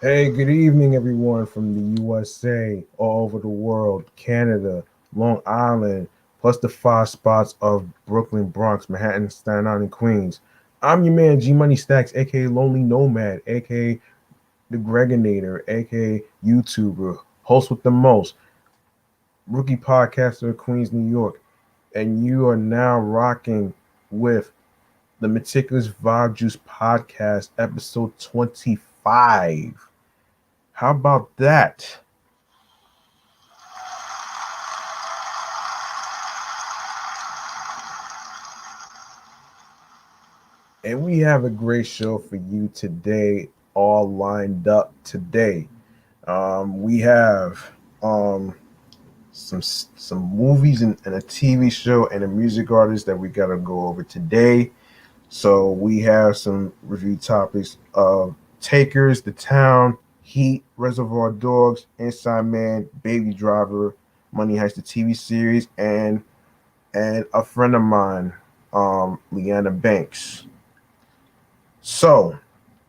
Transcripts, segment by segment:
Hey, good evening, everyone from the USA, all over the world, Canada, Long Island, plus the five spots of Brooklyn, Bronx, Manhattan, Staten Island, Queens. I'm your man, G Money Stacks, aka Lonely Nomad, aka The Gregonator, aka YouTuber, host with the most, rookie podcaster of Queens, New York. And you are now rocking with the Meticulous Vibe Juice Podcast, episode 25. How about that? And we have a great show for you today, all lined up today. We have um, some movies and a TV show and a music artist that we gotta go over today. So we have some review topics of Takers, The Town, Heat, Reservoir Dogs, Inside Man, Baby Driver, Money Heist, the TV series, and a friend of mine, Liana Banks. So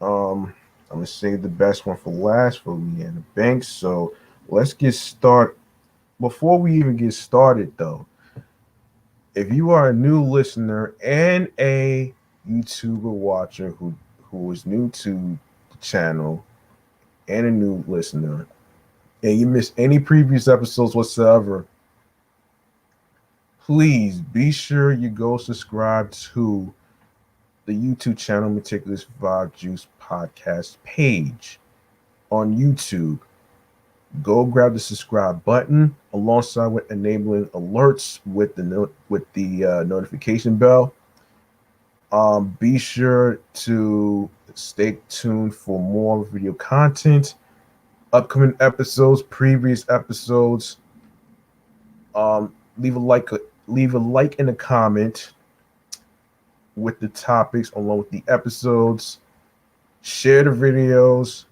Um, I'm gonna save the best one for last for Leanna Banks. So let's get started. Before we even get started, though, if you are a new listener and a YouTuber watcher who is new to the channel and a new listener, and you missed any previous episodes whatsoever, please be sure you go subscribe to the YouTube channel Meticulous Vibe Juice Podcast page on YouTube. Go grab the subscribe button alongside with enabling alerts with the notification bell. Be sure to stay tuned for more video content, upcoming episodes, previous episodes. Um, leave a like, leave a like and a comment with the topics along with the episodes. Share the videos,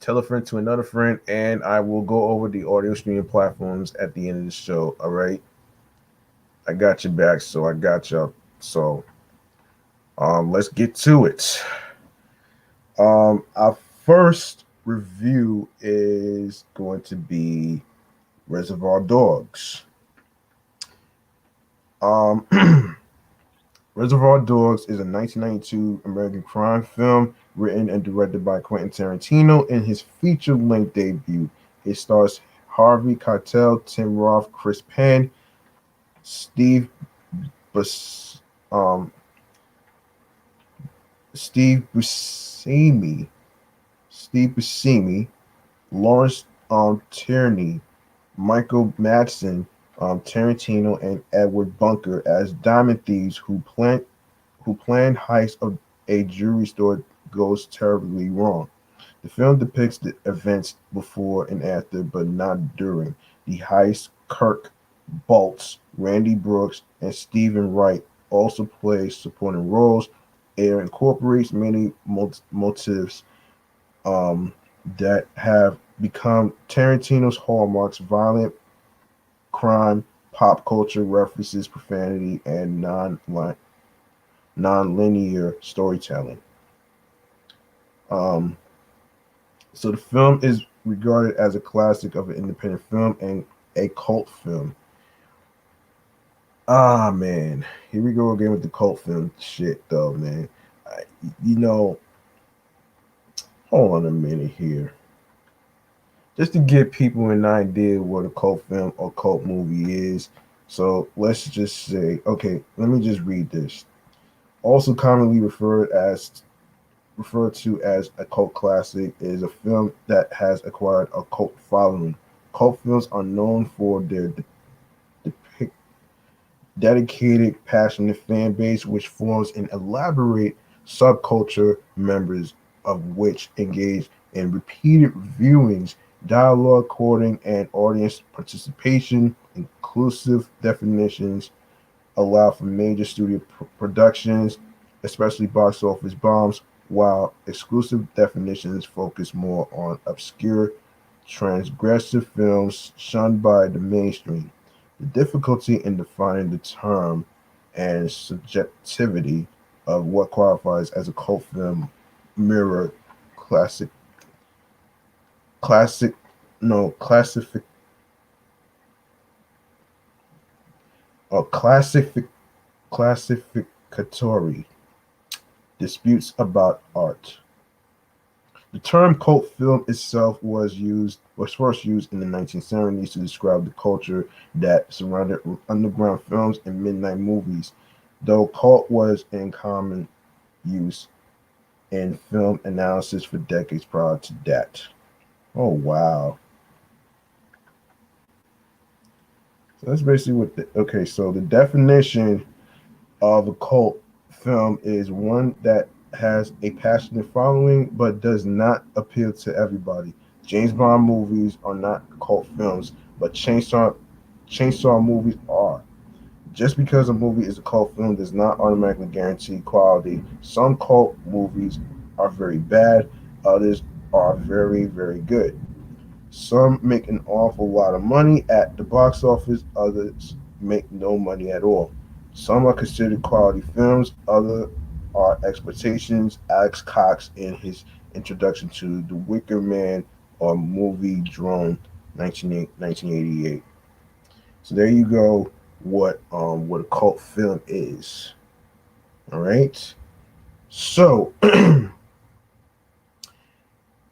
tell a friend to another friend, and I will go over the audio streaming platforms at the end of the show. All right, I got your back, so I got you. So, let's get to it. Our first review is going to be Reservoir Dogs. Um, Reservoir Dogs is a 1992 American crime film written and directed by Quentin Tarantino in his feature-length debut. It stars Harvey Keitel, Tim Roth, Chris Penn, Steve Bus- um, Steve Buscemi, Steve Buscemi, Lawrence Tierney, Michael Madsen, Tarantino, and Edward Bunker as diamond thieves who plan heist of a jewelry store goes terribly wrong. The film depicts the events before and after, but not during the heist. Kirk Baltz, Randy Brooks, and Stephen Wright also play supporting roles. It incorporates many motifs um, that have become Tarantino's hallmarks: violent crime, pop culture references, profanity, and non-linear storytelling. Um, so the film is regarded as a classic of an independent film and a cult film. Ah man, here we go again with the cult film shit, though, man. I, you know, hold on a minute here, just to give people an idea what a cult film or cult movie is. So let's just say, okay, let me just read this. Also commonly referred to as a cult classic, is a film that has acquired a cult following. Cult films are known for their depict dedicated, passionate fan base, which forms an elaborate subculture, members of which engage in repeated viewings, dialogue, courting, and audience participation. Inclusive definitions allow for major studio productions, especially box office bombs, while exclusive definitions focus more on obscure, transgressive films shunned by the mainstream. The difficulty in defining the term and subjectivity of what qualifies as a cult film mirror classic classic, no classific classificatory disputes about art. The term cult film itself was first used in the 1970s to describe the culture that surrounded underground films and midnight movies, though cult was in common use in film analysis for decades prior to that. Oh wow. So that's basically what okay, so the definition of a cult film is one that has a passionate following but does not appeal to everybody. James Bond movies are not cult films, but chainsaw movies are. Just because a movie is a cult film does not automatically guarantee quality. Some cult movies are very bad, others are very, very good. Some make an awful lot of money at the box office, others make no money at all. Some are considered quality films, others are exploitations. Alex Cox in his introduction to The Wicker Man or movie Drone 1988. So there you go what a cult film is. All right. So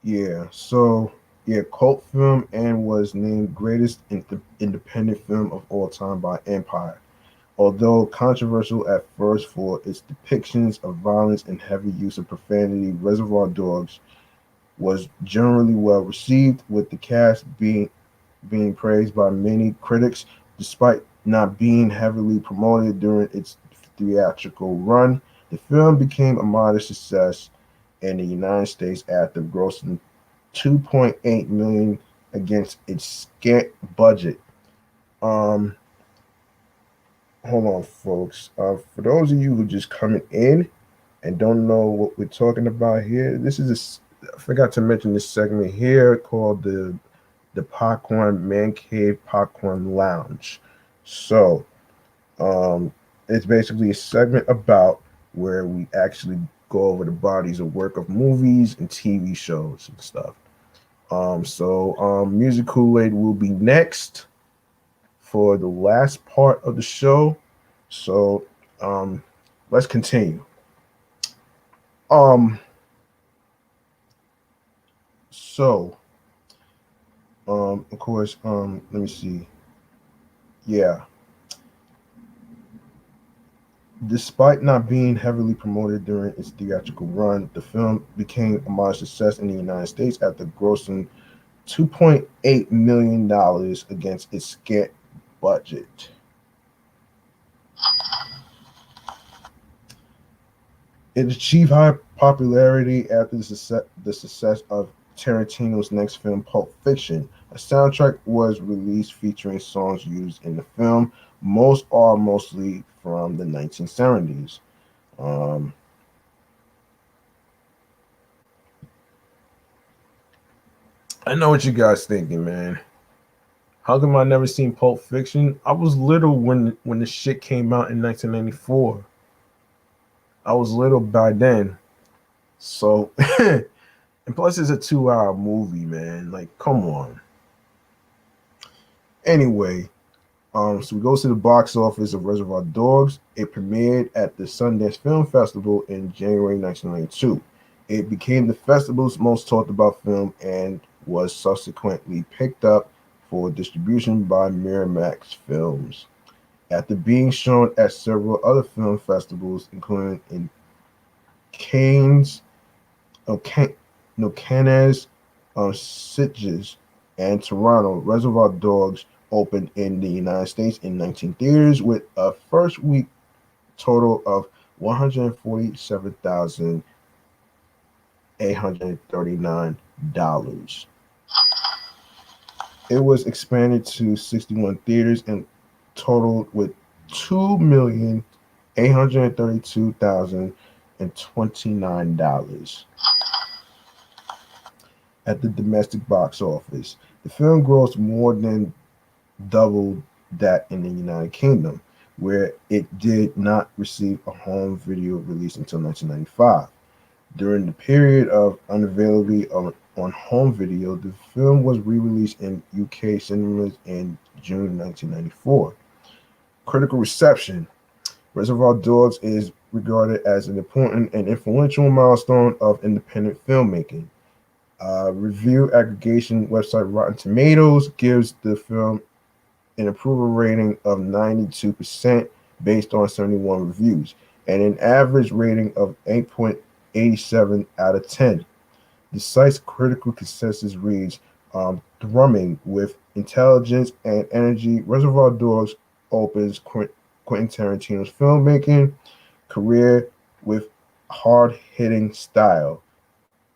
yeah, cult film and was named greatest independent film of all time by Empire. Although controversial at first for its depictions of violence and heavy use of profanity, Reservoir Dogs was generally well received, with the cast being praised by many critics, despite not being heavily promoted during its theatrical run. The film became a modest success in the United States after grossing 2.8 million against its scant budget. Um, Hold on, folks. For those of you who just coming in and don't know what we're talking about here, I forgot to mention this segment here called the Popcorn Man Cave Popcorn Lounge. So, um, it's basically a segment about where we actually go over the bodies of work of movies and TV shows and stuff. Music Kool-Aid will be next for the last part of the show. So, um, let's continue. Um, so, of course, let me see. Yeah, despite not being heavily promoted during its theatrical run, the film became a modest success in the United States after grossing $2.8 million against its scant budget. It achieved high popularity after the success of Tarantino's next film, Pulp Fiction. A soundtrack was released featuring songs used in the film. Most are mostly from the 1970s. Um, I know what you guys thinking, man. How come I never seen Pulp Fiction? I was little when the shit came out in 1994. I was little by then. So, and plus it's a 2 hour movie, man. Like, come on. Anyway, so we go to the box office of Reservoir Dogs. It premiered at the Sundance Film Festival in January 1992. It became the festival's most talked about film and was subsequently picked up for distribution by Miramax Films. After being shown at several other film festivals, including in Cannes, Can- no, Cannes, Sitges, and Toronto, Reservoir Dogs opened in the United States in 19 theaters with a first week total of $147,839. It was expanded to 61 theaters and totaled with 2,832,029 at the domestic box office. The film grossed more than double that in the United Kingdom, where it did not receive a home video release until 1995. During the period of unavailability on home video. The film was re-released in UK cinemas in June 1994. Critical reception. Reservoir Dogs is regarded as an important and influential milestone of independent filmmaking. Review aggregation website Rotten Tomatoes gives the film an approval rating of 92% based on 71 reviews and an average rating of 8.87 out of 10. The site's critical consensus reads, thrumming with intelligence and energy, Reservoir Dogs opens Quentin Tarantino's filmmaking career with hard-hitting style.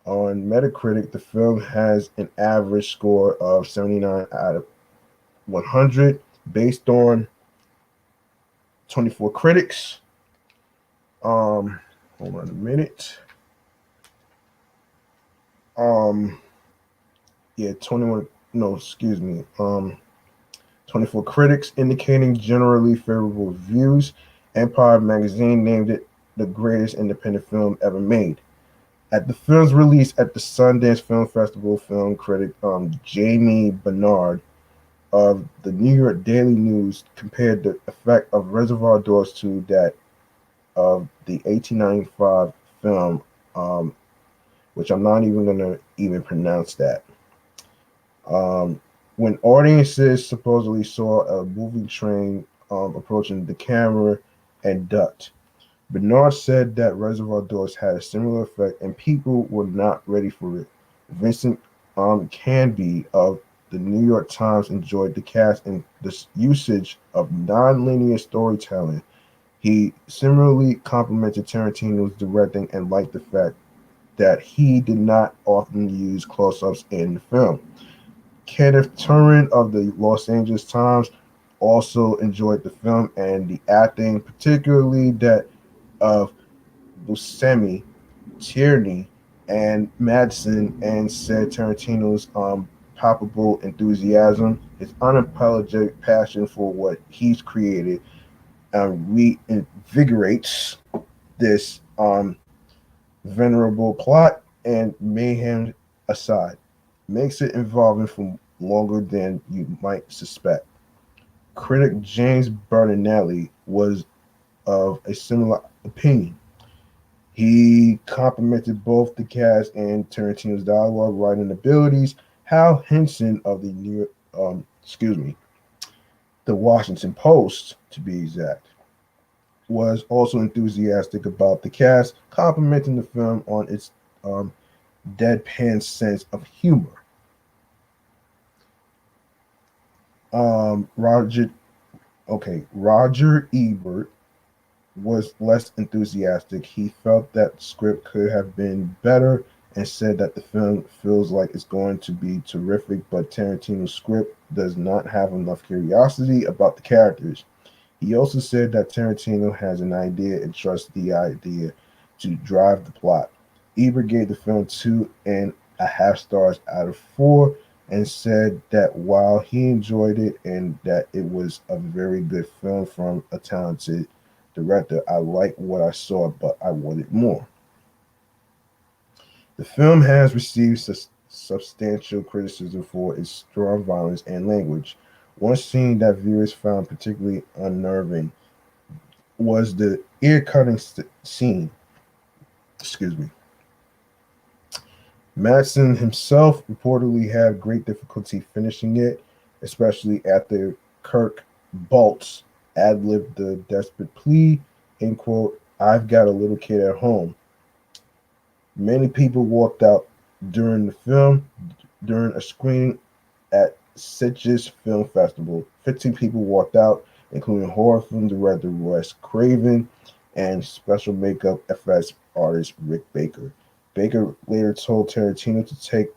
On Metacritic, the film has an average score of 79 out of 100 based on 24 critics. Hold on a minute. Um, yeah, 21. No, excuse me. 24 critics indicating generally favorable reviews. Empire magazine named it the greatest independent film ever made. At the film's release at the Sundance Film Festival, film critic Jamie Bernard of the New York Daily News compared the effect of Reservoir Dogs to that of the 1895 film, which I'm not even going to even pronounce that. When audiences supposedly saw a moving train approaching the camera and ducked, Bernard said that Reservoir Dogs had a similar effect and people were not ready for it. Vincent Canby of the New York Times enjoyed the cast and the usage of non-linear storytelling. He similarly complimented Tarantino's directing and liked the fact that he did not often use close-ups in the film. Kenneth Turin of the Los Angeles Times also enjoyed the film and the acting, particularly that of Buscemi, Tierney, and Madsen, and said Tarantino's palpable enthusiasm, his unapologetic passion for what he's created, reinvigorates this venerable plot and mayhem aside, makes it involving for longer than you might suspect. Critic James Bertinelli was of a similar opinion. He complimented both the cast and Tarantino's dialogue writing abilities. Hal Henson of the Washington Post, to be exact, was also enthusiastic about the cast, complimenting the film on its deadpan sense of humor. Roger, Roger Ebert was less enthusiastic. He felt that the script could have been better and said that the film feels like it's going to be terrific, but Tarantino's script does not have enough curiosity about the characters. He also said that Tarantino has an idea and trusts the idea to drive the plot. Ebert gave the film 2.5 stars out of 4 and said that while he enjoyed it and that it was a very good film from a talented director, I liked what I saw, but I wanted more. The film has received substantial criticism for its strong violence and language. One scene that viewers found particularly unnerving was the ear-cutting scene. Excuse me. Madsen himself reportedly had great difficulty finishing it, especially after Kirk Baltz ad-libbed the desperate plea, and quote, I've got a little kid at home. Many people walked out during the film. During a screening at Sitges Film Festival, 15 people walked out, including horror film director Wes Craven and special makeup effects artist Rick Baker. Baker later told Tarantino to take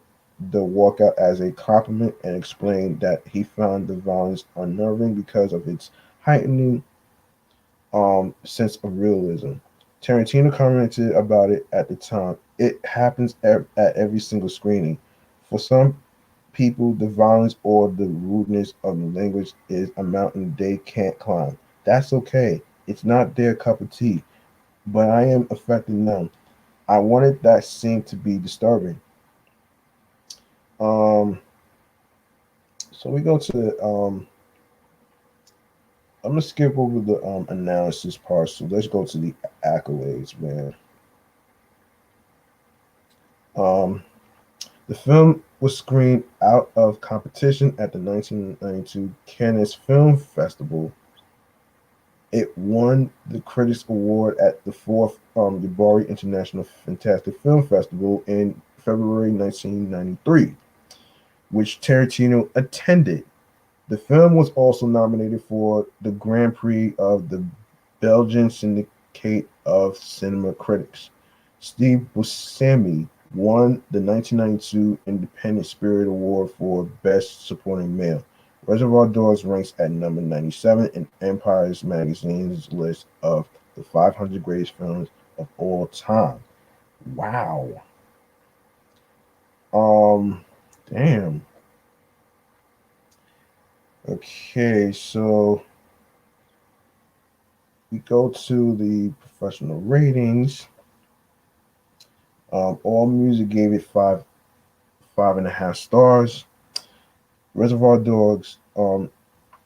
the walkout as a compliment and explained that he found the violence unnerving because of its heightening sense of realism. Tarantino commented about it at the time. It happens at every single screening. For some people, the violence or the rudeness of the language is a mountain they can't climb. That's okay. It's not their cup of tea, but I am affecting them. I wanted that scene to be disturbing. Um, so we go to the I'm gonna skip over the analysis part. So let's go to the accolades, man. Um, the film was screened out of competition at the 1992 Cannes Film Festival. It won the Critics Award at the fourth Yabari International Fantastic Film Festival in February 1993, which Tarantino attended. The film was also nominated for the Grand Prix of the Belgian Syndicate of Cinema Critics. Steve Buscemi won the 1992 Independent Spirit Award for Best Supporting Male. Reservoir Dogs ranks at number 97 in Empire's magazine's list of the 500 greatest films of all time. Wow. Um, damn. Okay, so we go to the professional ratings. All Music gave it 5.5 stars. Reservoir Dogs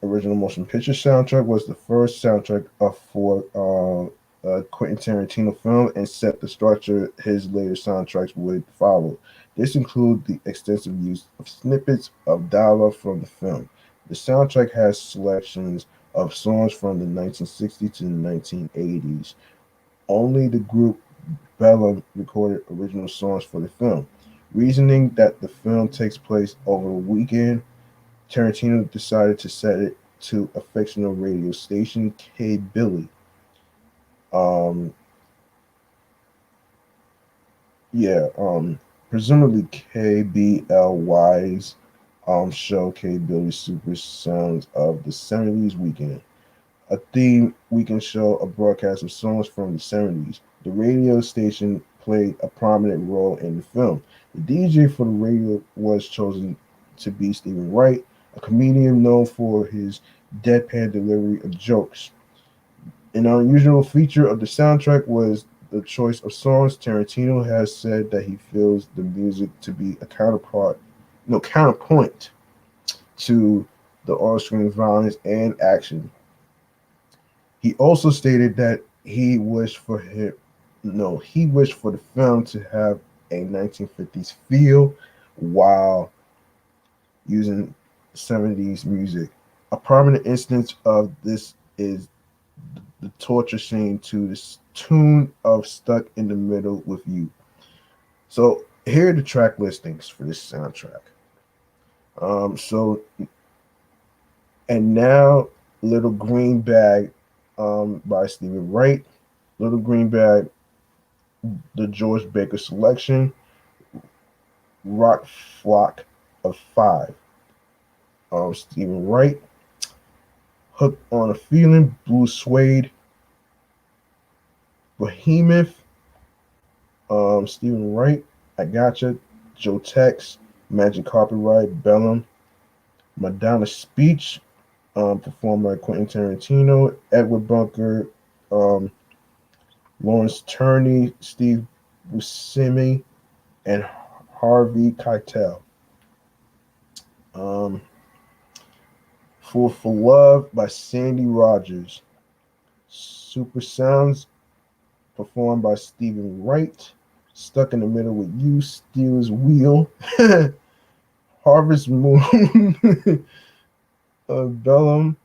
original motion picture soundtrack was the first soundtrack for a Quentin Tarantino film and set the structure his later soundtracks would follow. This included the extensive use of snippets of dialogue from the film. The soundtrack has selections of songs from the 1960s to the 1980s. Only the group Bellum recorded original songs for the film. Reasoning that the film takes place over a weekend, Tarantino decided to set it to a fictional radio station, K Billy. Um, yeah, presumably KBLY's show K Billy Super Sounds of the 70s Weekend, a theme weekend show, a broadcast of songs from the 70s. The radio station played a prominent role in the film. The DJ for the radio was chosen to be Stephen Wright, a comedian known for his deadpan delivery of jokes. An unusual feature of the soundtrack was the choice of songs. Tarantino has said that he feels the music to be a counterpoint to the on-screen violence and action. He also stated that he wished for the film to have a 1950s feel while using 70s music. A prominent instance of this is the torture scene to the tune of Stuck in the Middle with You. So here are the track listings for this soundtrack. So and now Little Green Bag by Stephen Wright. Little Green Bag, the George Baker selection. Rock Flock of Five. Stephen Wright. Hooked on a Feeling, Blue Suede. Behemoth, Stephen Wright. I Gotcha. Joe Tex. Magic Carpet Ride, Bellum. Madonna Speech, performed by Quentin Tarantino. Edward Bunker, um, Lawrence Turney, Steve Buscemi, and Harvey Keitel. Um, Fool for Love by Sandy Rogers. Super Sounds, performed by Stephen Wright. Stuck in the Middle with You, Steel's Wheel. Harvest Moon, Bellum.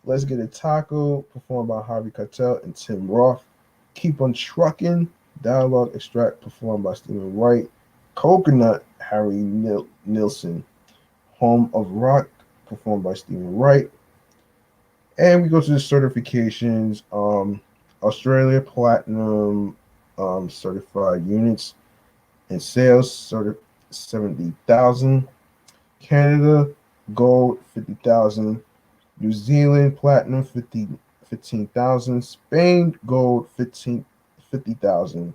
Let's Get a Taco, performed by Harvey Keitel and Tim Roth. Keep on Trucking, dialogue extract, performed by Stephen Wright. Coconut, Harry Nilsson. Home of Rock, performed by Stephen Wright. And we go to the certifications. Australia Platinum certified units and sales 70,000. Canada Gold 50,000. New Zealand Platinum 15,000. Spain Gold 50,000.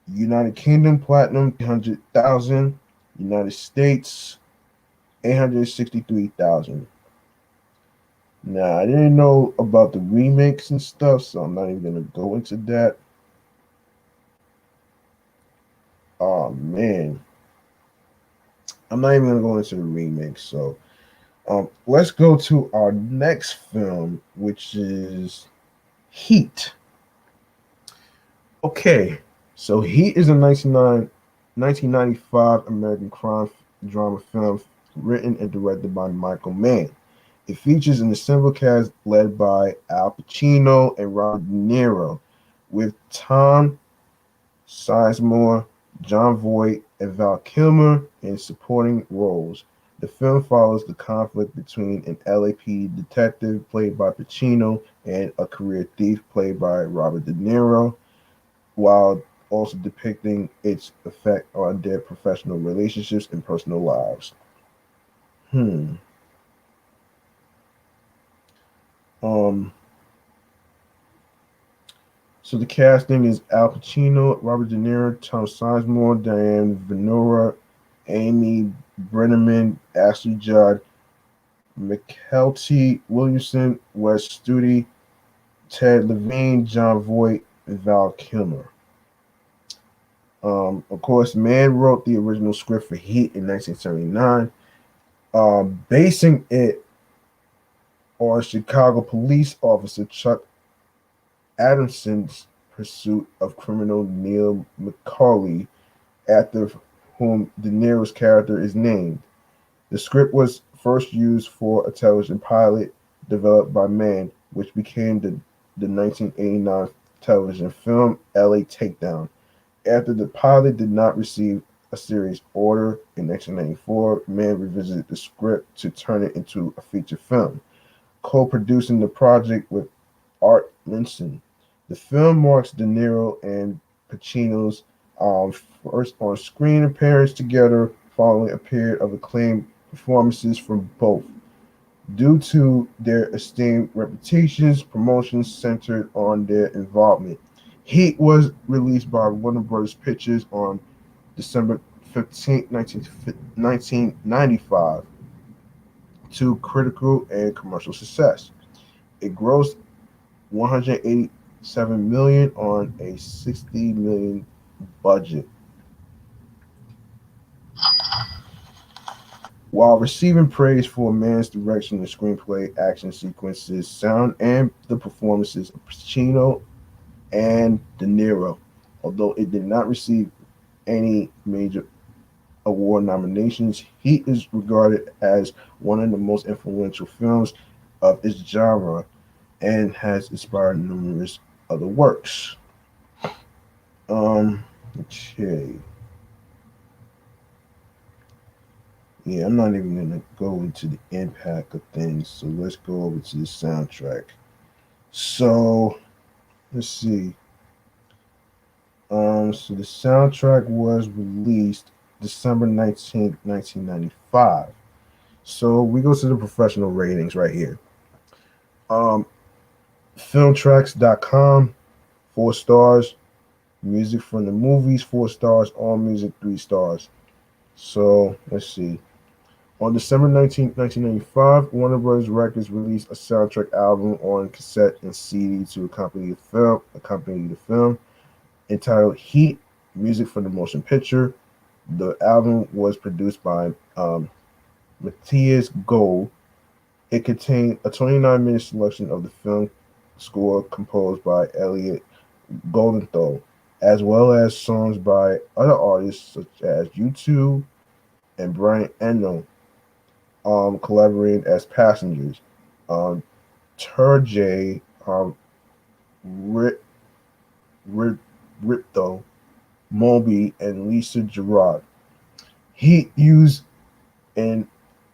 United Kingdom Platinum 300,000. United States 863,000. Now, I didn't know about the remakes and stuff, so I'm not even going to go into that. Oh, man. I'm not even gonna go into the remake. So let's go to our next film, which is Heat. Okay, so Heat is a 1995 American crime drama film written and directed by Michael Mann. It features an ensemble cast led by Al Pacino and Robert De Niro, with Tom Sizemore, John Voight, and Val Kilmer in supporting roles. The film follows the conflict between an LAPD detective played by Pacino and a career thief played by Robert De Niro, while also depicting its effect on their professional relationships and personal lives. Hmm. Um. So the casting is Al Pacino, Robert De Niro, Tom Sizemore, Diane Venora, Amy Brenneman, Ashley Judd, McKelty Williamson, Wes Studi, Ted Levine, John Voight, and Val Kilmer. Of course, Mann wrote the original script for Heat in 1979, basing it on Chicago police officer Chuck Adamson's pursuit of criminal Neil McCauley, after whom De Niro's character is named. The script was first used for a television pilot developed by Mann, which became the 1989 television film LA Takedown. After the pilot did not receive a series order in 1994, Mann revisited the script to turn it into a feature film, co-producing the project with Art Linson. The film marks De Niro and Pacino's first on-screen appearance together following a period of acclaimed performances from both. Due to their esteemed reputations, promotions centered on their involvement. Heat was released by Warner Bros. Pictures on December 15th, 1995, to critical and commercial success. It grossed 187 million on a 60 million budget. While receiving praise for Mann's direction and screenplay, action sequences, sound, and the performances of Pacino and De Niro, although it did not receive any major award nominations, he is regarded as one of the most influential films of its genre and has inspired numerous other works. Okay. Yeah, I'm not even gonna go into the impact of things. So let's go over to the soundtrack. So let's see. So the soundtrack was released December 19th, 1995. So we go to the professional ratings right here. Um, Filmtracks.com, 4 stars. Music from the movies, 4 stars. All music, 3 stars. So let's see. On December 19th, 1995, Warner Bros. Records released a soundtrack album on cassette and CD to accompany the film, entitled Heat, Music for the Motion Picture. The album was produced by Matthias Gold. It contained a 29-minute selection of the film score composed by Elliot Goldenthal, as well as songs by other artists such as U2 and Brian Eno, collaborating as passengers. Um, Turjay, Rit, Rit, Ripto, Moby, and Lisa Gerard. He used an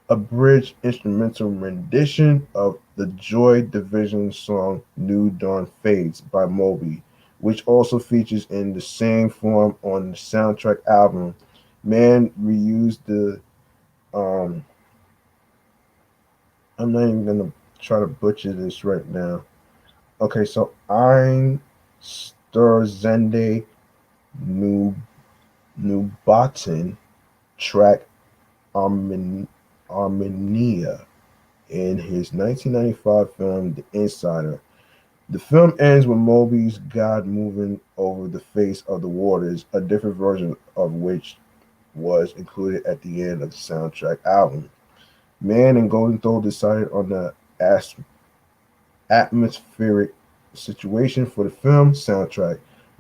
abridged instrumental rendition of the Joy Division song New Dawn Fades by Moby, which also features in the same form on the soundtrack album. Man reused the um I'm not even gonna try to butcher this right now. Okay, so Ein Sturzende Nu Nubaten track Armen, Armenia in his 1995 film The Insider. The film ends with Moby's God moving over the face of the waters, a different version of which was included at the end of the soundtrack album. Man and Golden Thole decided on the atmospheric situation for the film soundtrack.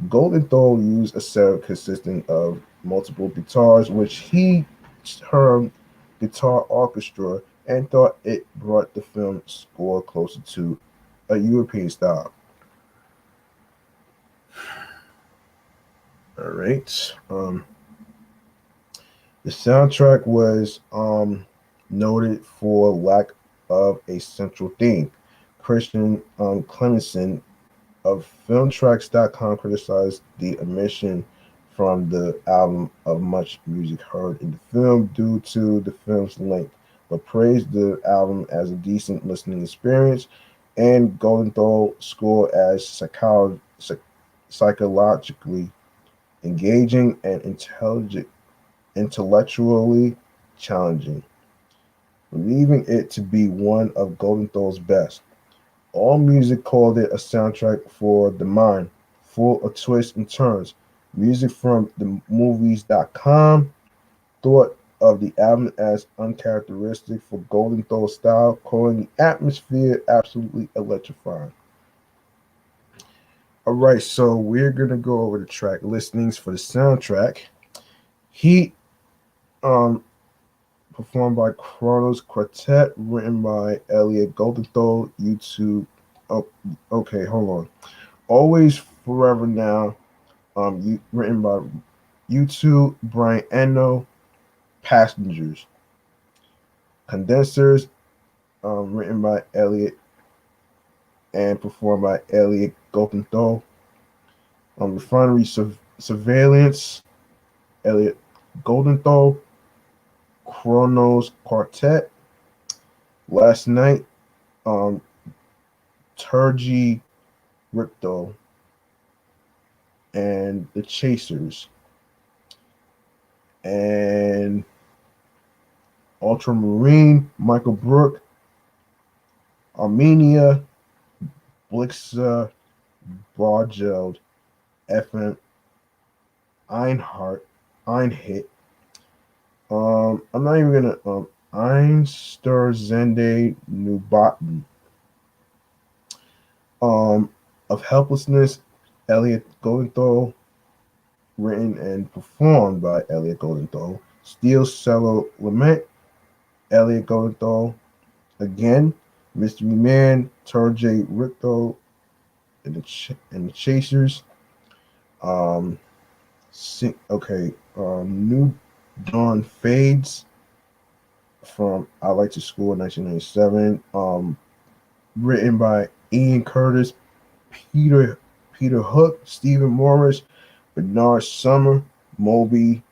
Golden Thole used a setup consisting of multiple guitars, which he termed guitar orchestra, and thought it brought the film score closer to a European style. All right. The soundtrack was noted for lack of a central theme. Christian Clemenson of filmtracks.com criticized the omission from the album of much music heard in the film due to the film's length, but praised the album as a decent listening experience and Goldenthal score as psychologically engaging and intellectually challenging, believing it to be one of Goldenthal's best. All Music called it a soundtrack for the mind, full of twists and turns. Music from the movies.com thought of the album as uncharacteristic for Goldenthal style, calling the atmosphere absolutely electrifying. All right, so we're gonna go over the track listings for the soundtrack. Heat, um, performed by Kronos Quartet, written by Elliot Goldenthal. YouTube. Oh, okay, hold on. Always Forever Now, written by U2, Brian Eno, Passengers. Condensers, written by Elliot and performed by Elliot Goldenthal. Refinery Surveillance, Elliot Goldenthal, Kronos Quartet. Last Night, um, Turgi Ripto, and The Chasers. And Ultramarine, Michael Brook, Armenia, Blixa, Bargeld, FM, Einhart, Einhit. I'm not even gonna Einsterzende Nubaten. Of Helplessness, Elliot Goldenthal, written and performed by Elliot Goldenthal. Steel Cello Lament, Elliot Goldenthal. Again, Mystery Man, Turjay Ripto, and the Chasers. Um, New Dawn Fades from I Like to School in 1997. Written by Ian Curtis, Peter Peter Hook, Stephen Morris, Bernard Summer, Moby,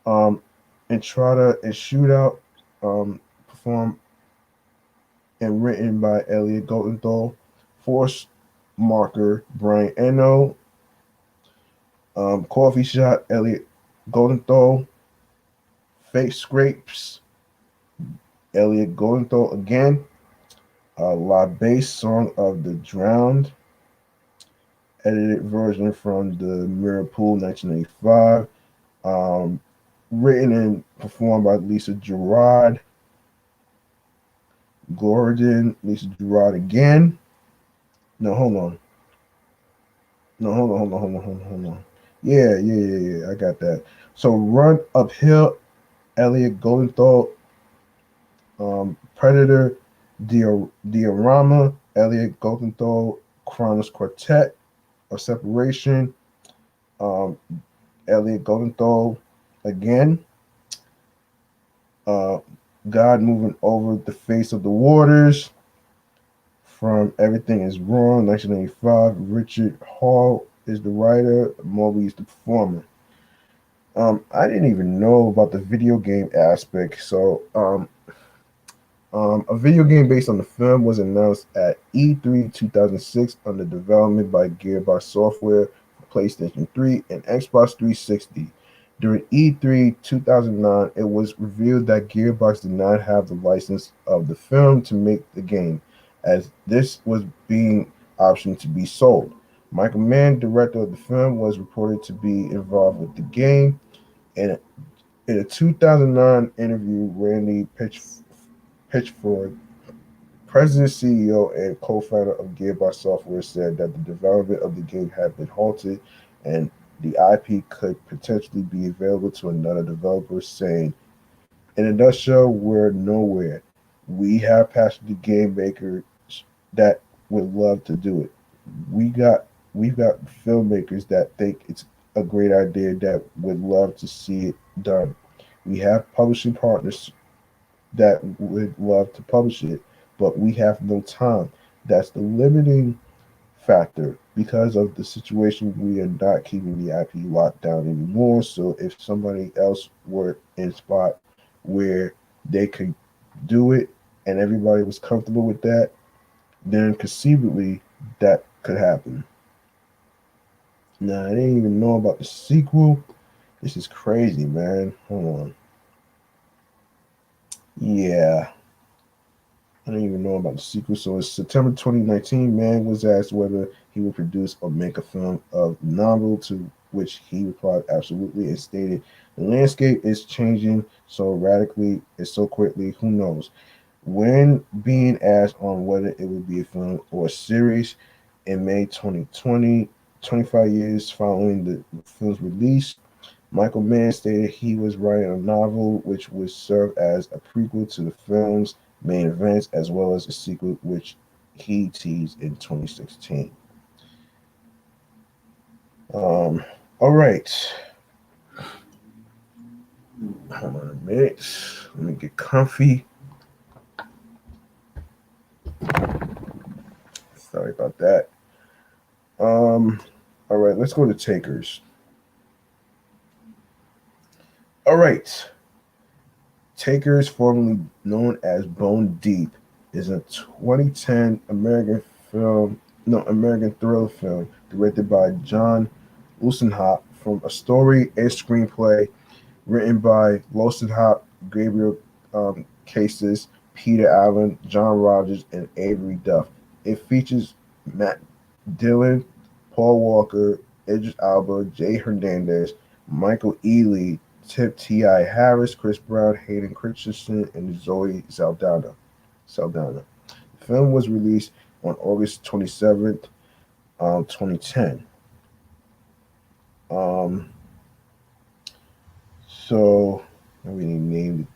um, Entrada and Shootout, performed and written by Elliot Goldenthal. Force Marker, Brian Eno. Coffee Shot, Elliot Goldenthal. Face Scrapes, Elliot Goldenthal again. La Bass Song of the Drowned, edited version from the Mirror Pool 1985. Um, Written and performed by Lisa Gerard. Gordon, Lisa Gerard again. No, hold on. No, hold on. Yeah. I got that. So Run Uphill, Elliot Goldenthal, Predator, Diorama, Elliot Goldenthal, Kronos Quartet of Separation, um, Elliot Goldenthal again, uh, God Moving Over the Face of the Waters from Everything Is Wrong, 1985. Richard Hall is the writer, Moby is the performer. I didn't even know about the video game aspect, so a video game based on the film was announced at E3 2006 under development by Gearbox Software for PlayStation 3 and Xbox 360. During E3 2009, it was revealed that Gearbox did not have the license of the film to make the game, as this was being optioned to be sold. Michael Mann, director of the film, was reported to be involved with the game. In in a 2009 interview, Pitchford, president, CEO, and co-founder of Gearbox Software, said that the development of the game had been halted, and the IP could potentially be available to another developer, saying, "In a nutshell, we're nowhere. We have passionate game makers that would love to do it. We got we've got filmmakers that think it's a great idea that would love to see it done. We have publishing partners that would love to publish it, but we have no time. That's the limiting factor. Because of the situation, we are not keeping the IP locked down anymore. So if somebody else were in a spot where they could do it and everybody was comfortable with that, then conceivably that could happen." Now, I didn't even know about the sequel. This is crazy, man. Hold on. Yeah, I didn't even know about the sequel. So in September 2019, Mann was asked whether he would produce or make a film of the novel, to which he replied absolutely and stated, "The landscape is changing so radically and so quickly, who knows?" When being asked on whether it would be a film or a series in May 2020, 25 years following the film's release, Michael Mann stated he was writing a novel which would serve as a prequel to the film's main events, as well as a sequel which he teased in 2016. Um, all right. Hold on a minute. Let me get comfy. Sorry about that. Um, all right, let's go to takers. All right. Takers, formerly known as Bone Deep, is a 2010 American thriller film directed by John Lusenhop, from a story and screenplay written by Lusenhop, Gabriel Cases, Peter Allen, John Rogers, and Avery Duff. It features Matt Dillon, Paul Walker, Idris Elba, Jay Hernandez, Michael Ealy, Tip T.I. Harris, Chris Brown, Hayden Christensen, and Zoe Saldana. The film was released on August 27th, 2010. Um, so, we named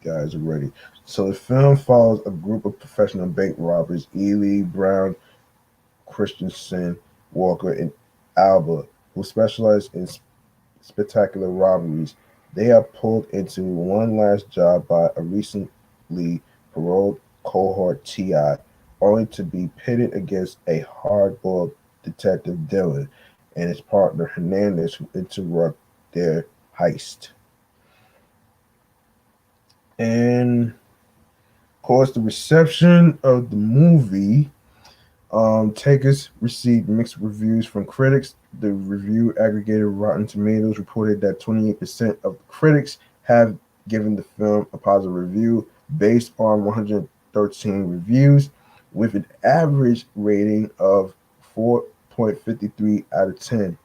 the guys already. So, the film follows a group of professional bank robbers, Ely, Brown, Christensen, Walker, and Alba, who specialize in spectacular robberies. They are pulled into one last job by a recently paroled cohort TI, only to be pitted against a hard-boiled detective Dylan and his partner Hernandez, who interrupt their heist. And of course, the reception of the movie, Takers received mixed reviews from critics. The review aggregator Rotten Tomatoes reported that 28% of critics have given the film a positive review based on 113 reviews, with an average rating of 4.53 out of 10.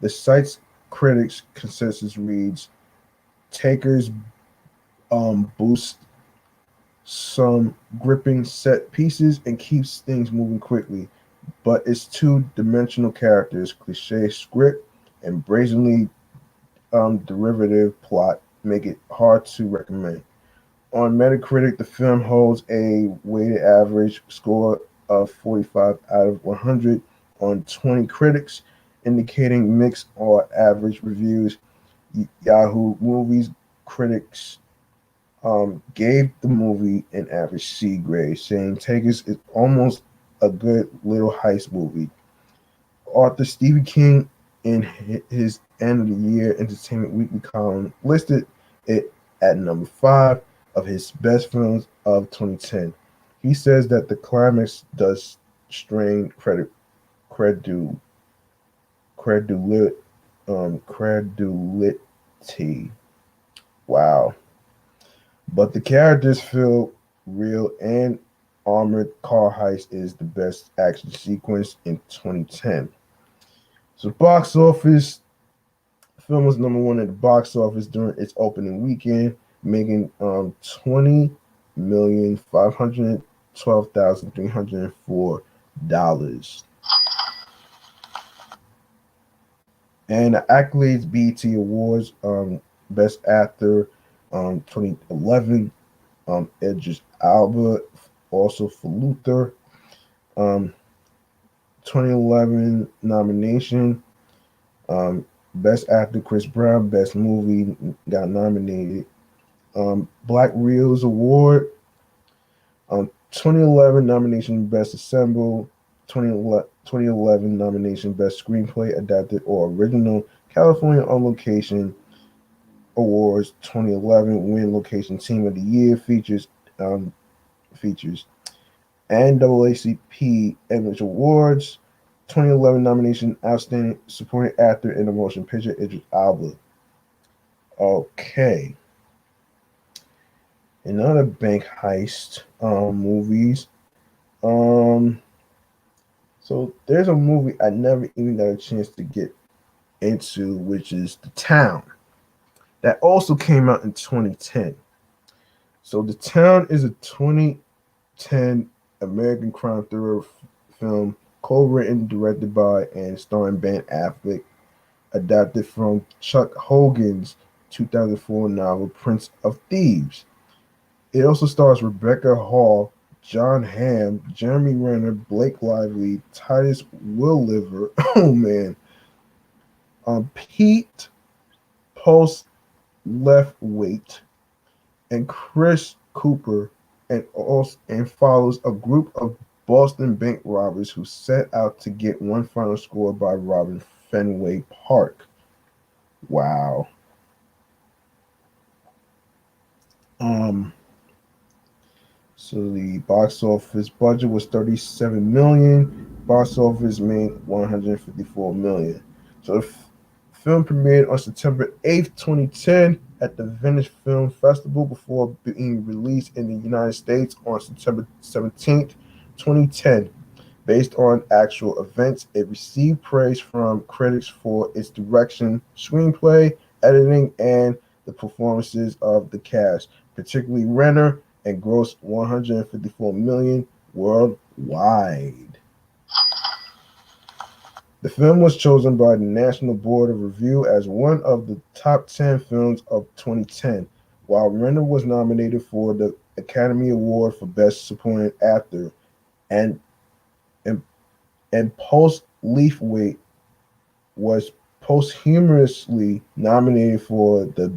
The site's critics consensus reads, Takers boosts some gripping set pieces and keeps things moving quickly, but its two-dimensional characters, cliche script, and brazenly derivative plot make it hard to recommend. On Metacritic, the film holds a weighted average score of 45 out of 100 on 20 critics, indicating mixed or average reviews. Yahoo Movies critics gave the movie an average C grade, saying Takers is almost a good little heist movie. Author Stephen King, in his end of the year Entertainment Weekly column, listed it at number 5 of his best films of 2010. He says that the climax does strain credu, credulit, credulity. Wow. But the characters feel real, and Armored Car Heist is the best action sequence in 2010. So box office Film was number one at the box office during its opening weekend, making $20,512,304. And the accolades: BET Awards, Best Actor, 2011, Idris Alba, also for Luther, um, 2011 nomination, Best Actor Chris Brown, Best Movie got nominated, Black Reels Award, 2011 nomination Best Ensemble, 2011 nomination Best Screenplay Adapted or Original, California on Location Awards 2011 Win Location Team of the Year um, features NAACP Image Awards 2011 nomination Outstanding Supporting Actor in a Motion Picture Idris Alba. Okay, another bank heist movies. Um, so there's a movie I never even got a chance to get into, which is The Town. That also came out in 2010. So The Town is a 2010 American crime thriller film, co-written, directed by, and starring Ben Affleck, adapted from Chuck Hogan's 2004 novel Prince of Thieves. It also stars Rebecca Hall, John Hamm, Jeremy Renner, Blake Lively, Titus Welliver, oh man, Pete Postlethwaite, and Chris Cooper, and follows a group of Boston bank robbers who set out to get one final score by robbing Fenway Park. Wow. Um, so the box office budget was 37 million. Box office made 154 million. So the film premiered on September 8th, 2010 at the Venice Film Festival before being released in the United States on September 17th, 2010. Based on actual events, it received praise from critics for its direction, screenplay, editing, and the performances of the cast, particularly Renner, and grossed 154 million worldwide. The film was chosen by the National Board of Review as one of the top 10 films of 2010, while Renner was nominated for the Academy Award for Best Supporting Actor, and and, and Post Leafweight was posthumously nominated for the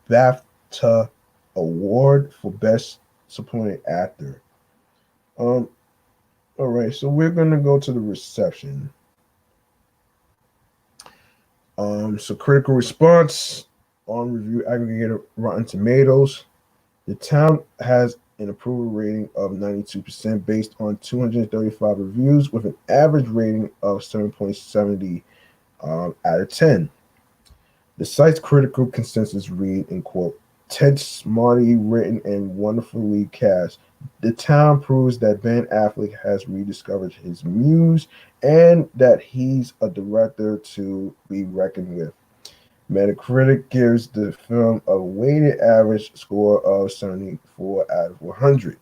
BAFTA Award for Best Supporting Actor. Um, all right, so we're gonna go to the reception. So critical response on review aggregator Rotten Tomatoes. The Town has an approval rating of 92% based on 235 reviews with an average rating of 7.70 out of 10. The site's critical consensus read, in quote, Ted smartly written and wonderfully cast. The Town proves that Ben Affleck has rediscovered his muse and that he's a director to be reckoned with. Metacritic gives the film a weighted average score of 74 out of 100,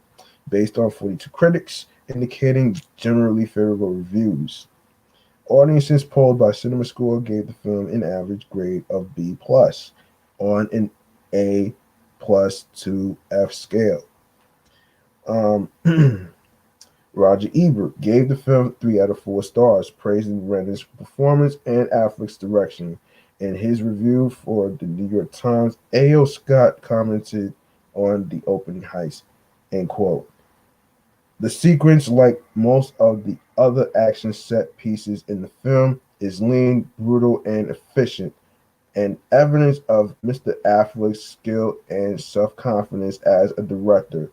based on 42 critics, indicating generally favorable reviews. Audiences polled by CinemaScore gave the film an average grade of B plus on an A plus to F scale. Um, Roger Ebert gave the film 3 out of 4 stars, praising Renner's performance and Affleck's direction. In his review for the New York Times, A.O. Scott commented on the opening heist, end quote. The sequence, like most of the other action set pieces in the film, is lean, brutal, and efficient, and evidence of Mr. Affleck's skill and self-confidence as a director.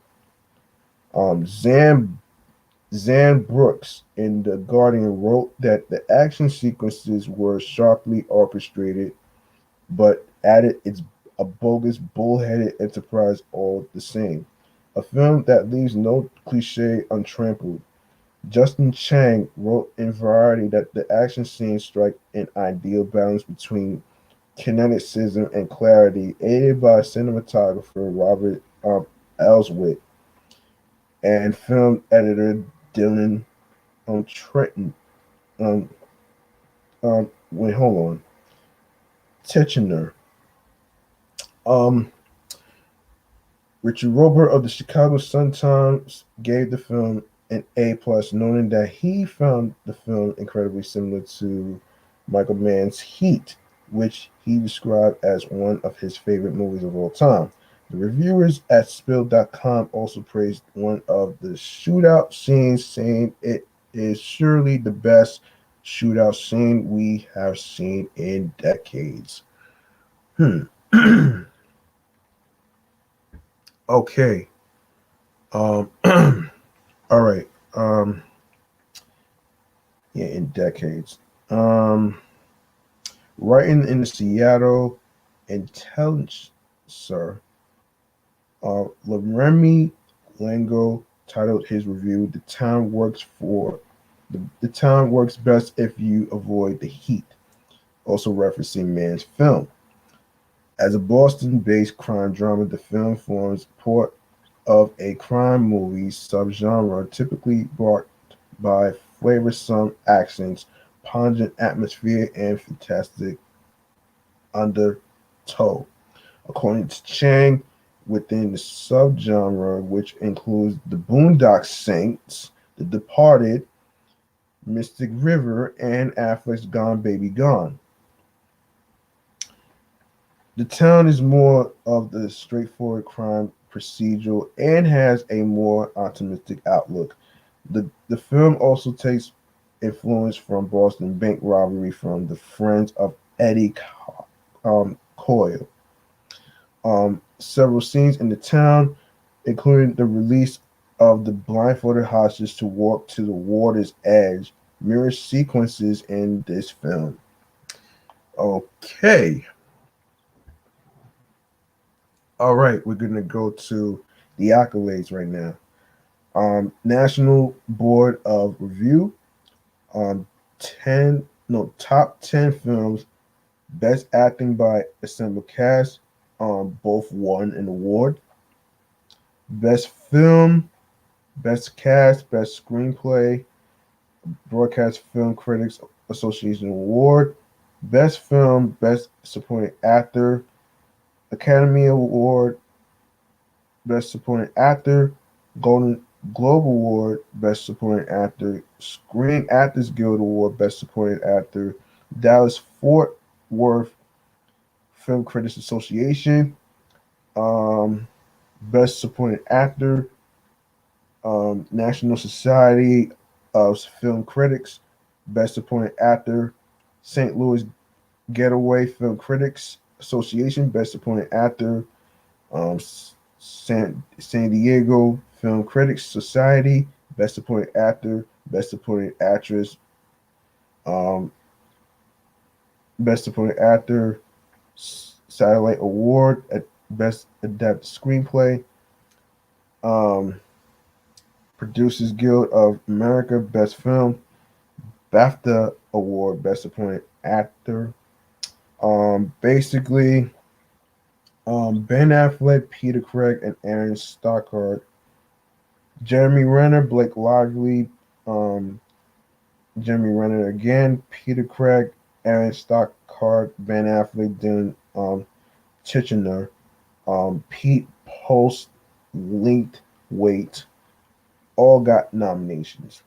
Zan Brooks in The Guardian wrote that the action sequences were sharply orchestrated, but added it's a bogus, bullheaded enterprise all the same. A film that leaves no cliche untrampled. Justin Chang wrote in Variety that the action scenes strike an ideal balance between kineticism and clarity, aided by cinematographer Robert Elswit and film editor Dylan Trenton. Um, wait, hold on. Titchener. Um, Richard Rober of the Chicago Sun-Times gave the film an A plus, noting that he found the film incredibly similar to Michael Mann's Heat, which he described as one of his favorite movies of all time. The reviewers at Spill.com also praised one of the shootout scenes, saying it is surely the best shootout scene we have seen in decades. Hmm. Okay. Um. All right. Yeah, in decades. Um. Writing in the Seattle Intelligencer, Leremy Lango titled his review, The town works best if you avoid the heat," also referencing Mann's film. As a Boston-based crime drama, the film forms part of a crime movie subgenre typically marked by flavorsome accents, pungent atmosphere, and fantastic undertow. According to Chang, within the subgenre, which includes The Boondock Saints, The Departed, Mystic River, and Affleck's Gone Baby Gone, the town is more of the straightforward crime procedural and has a more optimistic outlook. The film also takes influence from Boston bank robbery from the Friends of Eddie Coyle. Several scenes in the town, including the release of the blindfolded hostage to walk to the water's edge, mirror sequences in this film. Okay. All right, we're gonna go to the accolades right now. National Board of Review. Um, top 10 films. Best acting by assembled cast. Both won an award. Best film, best cast, best screenplay. Broadcast Film Critics Association Award. Best film, best supporting actor. Academy Award, Best Supporting Actor, Golden Globe Award, Best Supporting Actor, Screen Actors Guild Award, Best Supporting Actor, Dallas Fort Worth Film Critics Association, um, Best Supporting Actor, National Society of Film Critics, Best Supporting Actor, St. Louis Getaway Film Critics Association, Best Supporting Actor, um, San Diego Film Critics Society, Best Supporting Actor, Best Supporting Actress, um, Best Supporting Actor, Satellite Award at Best Adapted Screenplay, um, Producers Guild of America Best Film, BAFTA Award Best Supporting Actor. Basically, Ben Affleck, Peter Craig, and Aaron Stockard, Jeremy Renner, Blake Lively, um, Jeremy Renner again, Peter Craig, Aaron Stockard, Ben Affleck, Dylan Titchener, Pete Post, Linked Wait, all got nominations.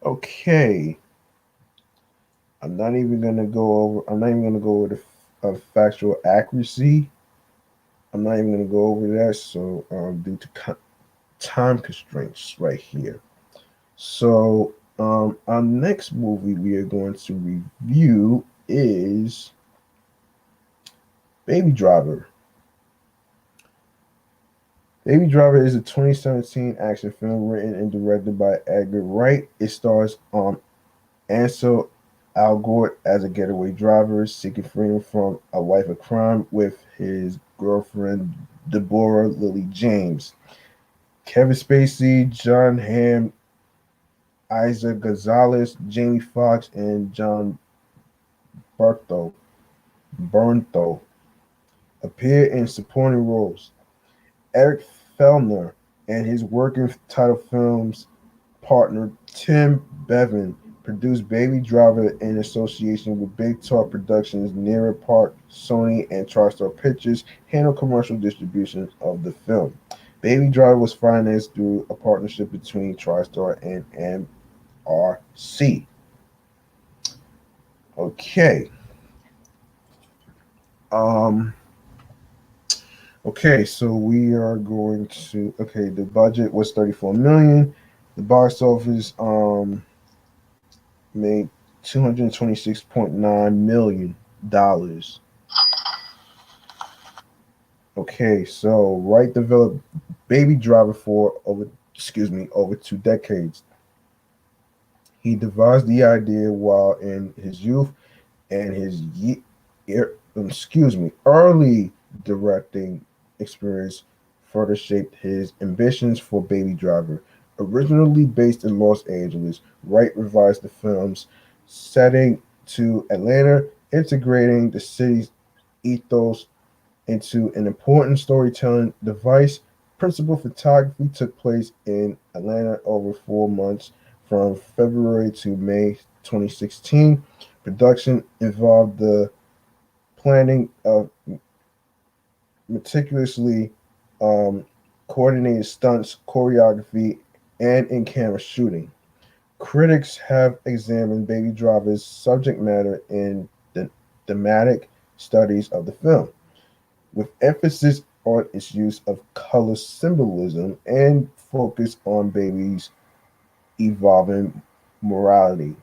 Okay, I'm not even gonna go over the factual accuracy. I'm not even gonna go over that. So, due to time constraints, right here. So, our next movie we are going to review is Baby Driver. Baby Driver is a 2017 action film written and directed by Edgar Wright. It stars Ansel Elgort as a getaway driver seeking freedom from a life of crime with his girlfriend Deborah Lily James. Kevin Spacey, John Hamm, Isaac Gonzalez, Jamie Foxx, and John Bartho Bernthal appeared in supporting roles. Eric Fellner and his working title films partner Tim Bevan produced Baby Driver in association with Big Talk Productions, Nera Park, Sony, and TriStar Pictures handled commercial distribution of the film. Baby Driver was financed through a partnership between TriStar and MRC. Okay. Um okay, so we are going to okay, the budget was 34 million. The box office made $226.9 million. Okay, so Wright developed Baby Driver for over 2 decades. He devised the idea while in his youth, and his early directing experience further shaped his ambitions for Baby Driver. Originally based in Los Angeles, Wright revised the film's setting to Atlanta, integrating the city's ethos into an important storytelling device. Principal photography took place in Atlanta over 4 months from February to May 2016. Production involved the planning of meticulously um, coordinated stunts, choreography, and in camera shooting. Critics have examined Baby Driver's subject matter in the thematic studies of the film, with emphasis on its use of color symbolism and focus on babies' evolving morality.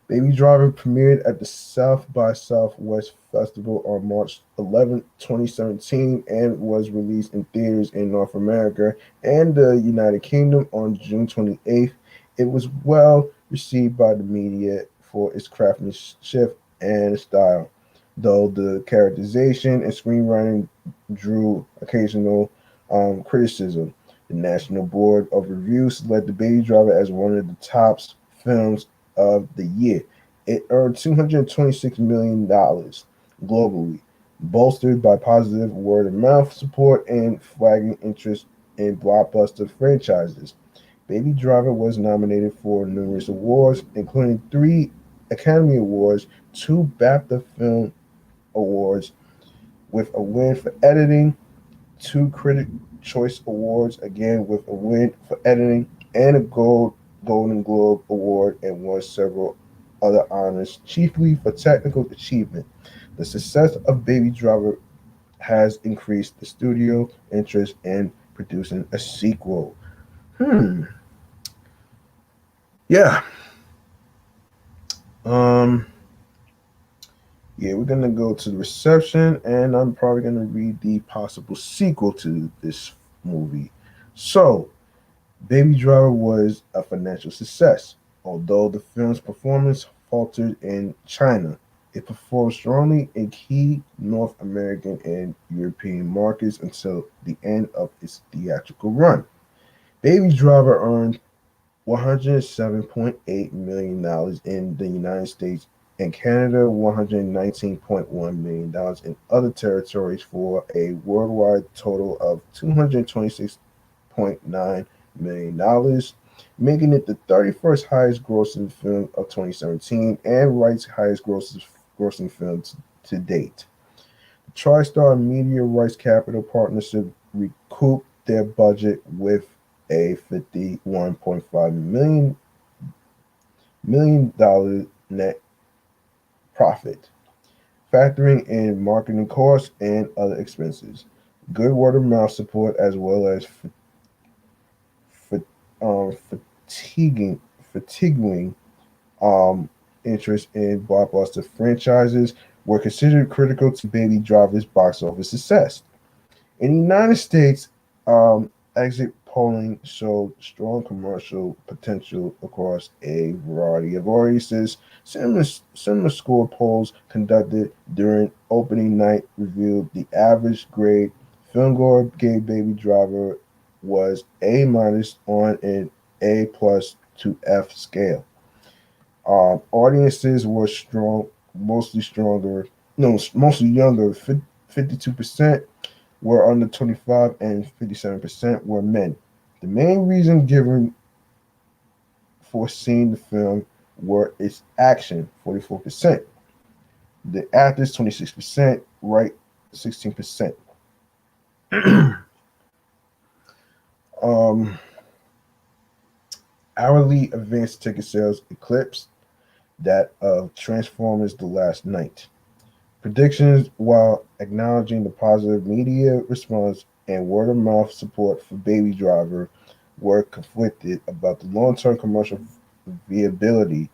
Baby Driver premiered at the South by Southwest Festival on March 11, 2017, and was released in theaters in North America and the United Kingdom on June 28th. It was well received by the media for its craftsmanship and style, though the characterization and screenwriting drew occasional criticism. The National Board of Review selected Baby Driver as one of the top films of the year. It earned $226 million globally, bolstered by positive word of mouth support and flagging interest in blockbuster franchises. Baby Driver was nominated for numerous awards, including 3 Academy Awards, 2 BAFTA Film Awards, with a win for editing, 2 Critic Choice Awards, again with a win for editing, and a Golden Globe Award, and won several other honors, chiefly for technical achievement. The success of Baby Driver has increased the studio interest in producing a sequel. Hmm. Yeah. Um. Yeah, we're gonna go to the reception, and I'm probably gonna read the possible sequel to this movie. So, Baby Driver was a financial success. Although the film's performance faltered in China, it performed strongly in key North American and European markets until the end of its theatrical run. Baby Driver earned $107.8 million in the United States and Canada, $119.1 million in other territories, for a worldwide total of $226.9 million, making it the 31st highest grossing film of 2017 and Wright's highest grossing film to date. The TriStar Media Rights Capital Partnership recouped their budget with a $51.5 million net profit, factoring in marketing costs and other expenses. Good word of mouth support, as well as fa- fatiguing um, interest in blockbuster franchises, were considered critical to Baby Driver's box office success. In the United States, exit polling showed strong commercial potential across a variety of audiences. Similar score polls conducted during opening night revealed the average grade FilmGore gave Baby Driver was A minus on an A plus to F scale. Audiences were mostly stronger. no, mostly younger. 52% were under 25, and 57% were men. The main reason given for seeing the film were its action, 44%. The actors, 26%, right, 16%. um, Hourly advanced ticket sales eclipsed that of Transformers The Last Night. Predictions, while acknowledging the positive media response and word of mouth support for Baby Driver, were conflicted about the long term commercial viability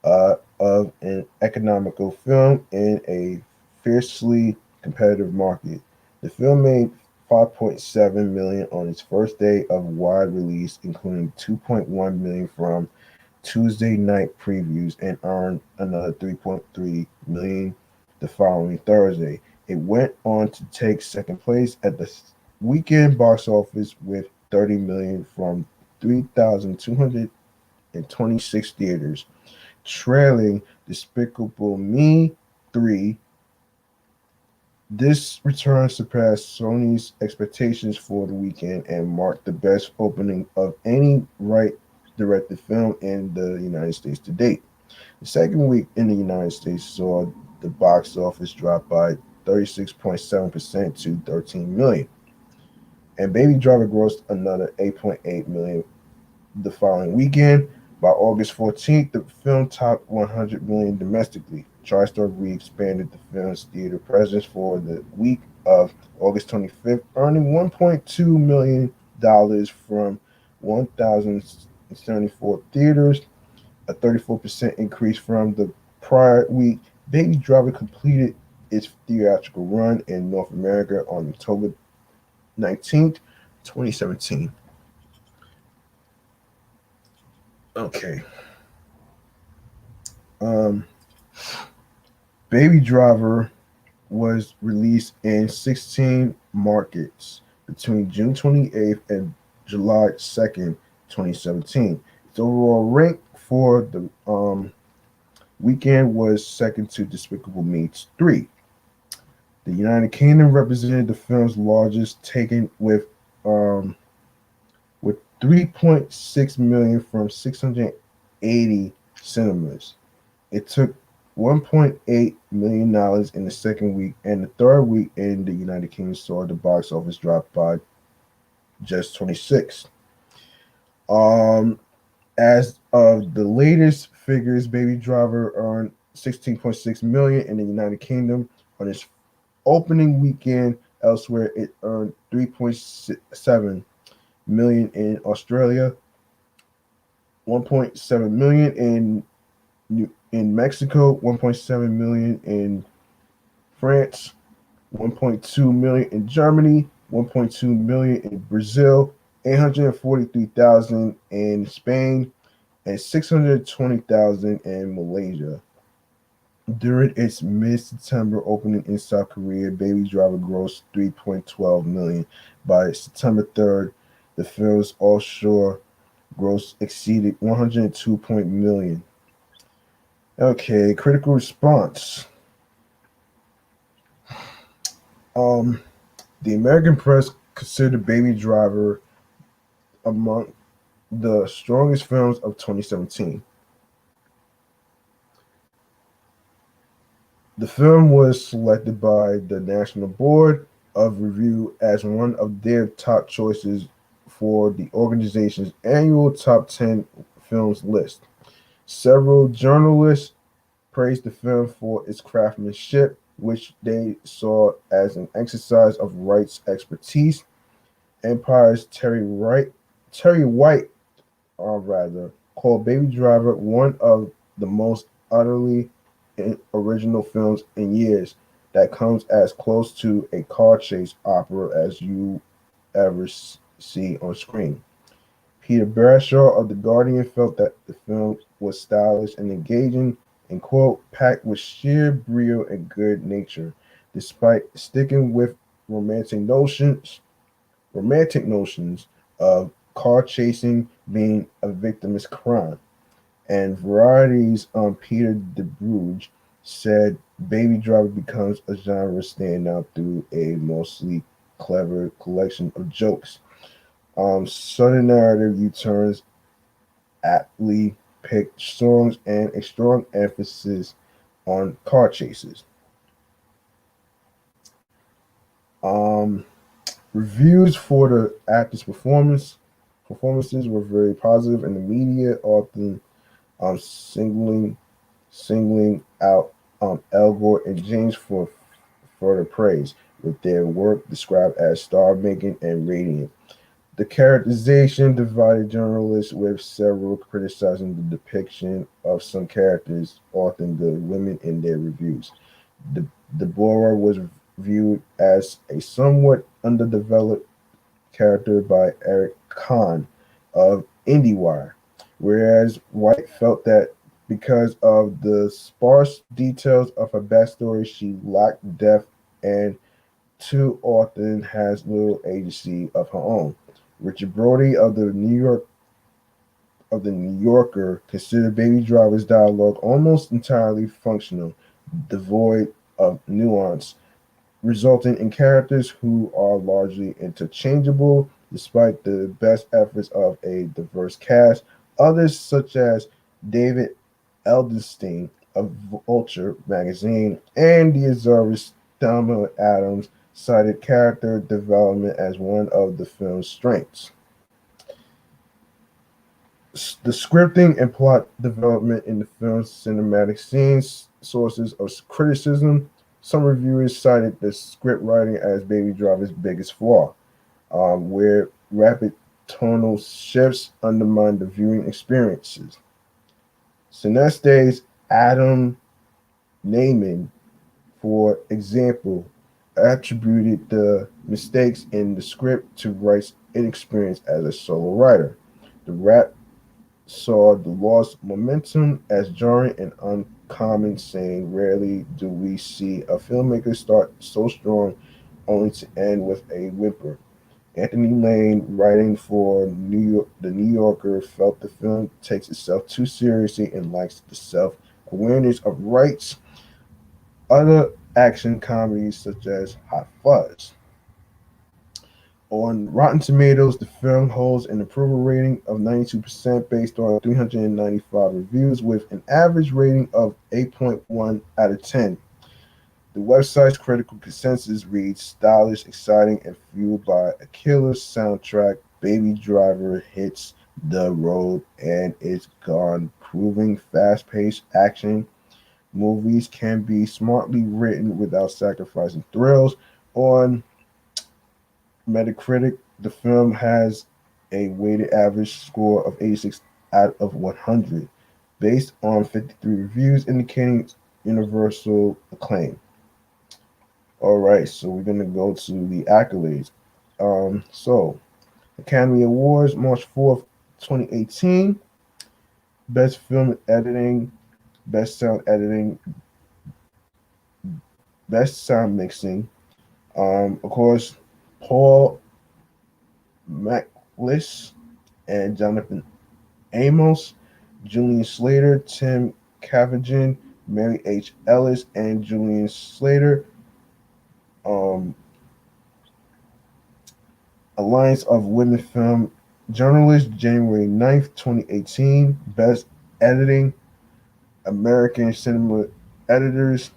of an economical film in a fiercely competitive market. The film made 5.7 million on its first day of wide release, including 2.1 million from Tuesday night previews, and earned another 3.3 million the following Thursday. It went on to take second place at the weekend box office with 30 million from 3,226 theaters, trailing Despicable Me 3. This return surpassed Sony's expectations for the weekend and marked the best opening of any right directed film in the United States to date. The second week in the United States saw the box office drop by 36.7% to 13 million, and Baby Driver grossed another 8.8 million the following weekend. By August 14th, the film topped 100 million domestically. TriStar re-expanded the film's theater presence for the week of August 25th, earning $1.2 million from 1,074 theaters, a 34% increase from the prior week. Baby Driver completed its theatrical run in North America on October 19th, 2017. Okay. Um, Baby Driver was released in 16 markets between June 28th and July 2nd, 2017. Its overall rank for the weekend was second to Despicable Me 3. The United Kingdom represented the film's largest, taken with 3.6 million from 680 cinemas. It took $1.8 million in the second week, and the third week in the United Kingdom saw the box office drop by just 26. Um, as of the latest figures, Baby Driver earned 16.6 million in the United Kingdom on its opening weekend. Elsewhere, it earned 3.7 million in Australia, 1.7 million in Mexico, 1.7 million in France, 1.2 million in Germany, 1.2 million in Brazil, 843,000 in Spain, and 620,000 in Malaysia. During its mid-September opening in South Korea, Baby Driver grossed 3.12 million. By September 3rd, the film's offshore gross exceeded 102 million. Okay, critical response. Um, the American press considered Baby Driver among the strongest films of 2017. The film was selected by the National Board of Review as one of their top choices for the organization's annual top 10 films list. Several journalists praised the film for its craftsmanship, which they saw as an exercise of Wright's expertise. Empire's Terry White, rather, called Baby Driver one of the most utterly original films in years, that comes as close to a car chase opera as you ever see on screen. Peter Bradshaw of The Guardian felt that the film was stylish and engaging and, quote, packed with sheer brio and good nature, despite sticking with romantic notions romantic notions of car chasing being a victimless crime. And Variety's Peter de Bruges said Baby Driver becomes a genre standout through a mostly clever collection of jokes. Sudden narrative U-turns, aptly picked songs, and a strong emphasis on car chases. Um, Reviews for the actors' performances were very positive, and the media often um, singling singling out Al Gore and James for the praise, with their work described as star-making and radiant. The characterization divided journalists, with several criticizing the depiction of some characters, often the women, in their reviews. De- Deborah was viewed as a somewhat underdeveloped character by Eric Kahn of IndieWire, whereas White felt that because of the sparse details of her backstory, she lacked depth and too often has little agency of her own. Richard Brody of the New Yorker considered Baby Driver's dialogue almost entirely functional, devoid of nuance, resulting in characters who are largely interchangeable despite the best efforts of a diverse cast. Others, such as David Eldenstein of Vulture magazine and the observer's Thelma Adams, cited character development as one of the film's strengths. The scripting and plot development in the film's cinematic scenes sources of criticism. Some reviewers cited the script writing as Baby Driver's biggest flaw, where rapid tonal shifts undermine the viewing experiences. Sineste's Adam Naiman, for example, attributed the mistakes in the script to Wright's inexperience as a solo writer. The rap saw the lost momentum as jarring and uncommon, saying, "Rarely do we see a filmmaker start so strong only to end with a whimper." Anthony Lane, writing for The New Yorker, felt the film takes itself too seriously and lacks the self awareness of Wright's other action comedies, such as Hot Fuzz. On Rotten Tomatoes, the film holds an approval rating of 92% based on 395 reviews, with an average rating of 8.1 out of 10. The website's critical consensus reads stylish, exciting, and fueled by a killer soundtrack. Baby Driver hits the road and is gone, proving fast paced action movies can be smartly written without sacrificing thrills. On Metacritic, the film has a weighted average score of 86 out of 100, based on 53 reviews, indicating universal acclaim. All right, so we're gonna go to the accolades. Academy Awards, March 4th, 2018. Best Film Editing, Best Sound Editing, Best Sound Mixing. Of course, Paul Macless and Jonathan Amos, Julian Slater, Tim Cavagen, Mary H. Ellis, and Julian Slater. Um, Alliance of Women Film Journalists, January 9th, 2018. Best Editing, American Cinema Editors,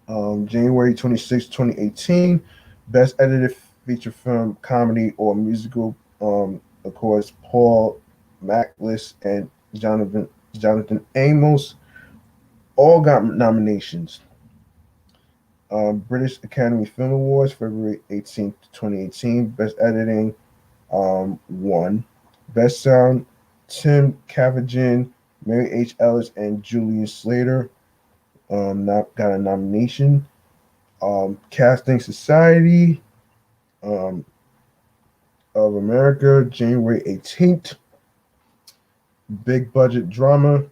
January 26th, 2018. Best Edited Feature Film, Comedy, or Musical. Of course, Paul Macless and Jonathan Amos all got nominations. British Academy Film Awards, February 18th, 2018. Best Editing, won. Best Sound, Tim Cavagen, Mary H. Ellis, and Julian Slater not got a nomination. Casting Society um, of America, January 18th. Big budget drama,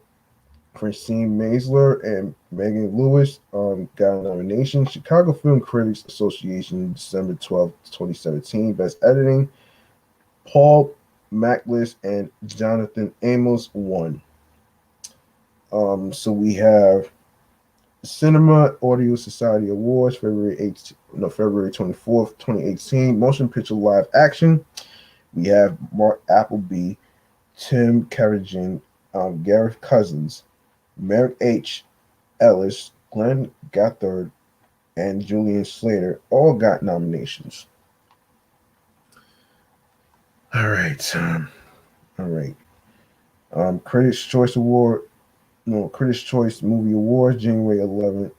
Christine Maisler and Megan Lewis got a nomination. Chicago Film Critics Association, December 12th, 2017. Best Editing, Paul Macless and Jonathan Amos won. So we have Cinema Audio Society Awards, February 24th, 2018. Motion Picture Live Action. We have Mark Appleby, Tim Kerrigan, Gareth Cousins, Merrick H. Ellis, Glenn Gothard, and Julian Slater all got nominations. All right. All right. Critics' Choice Award, no, Critics' Choice Movie Awards, January 11th,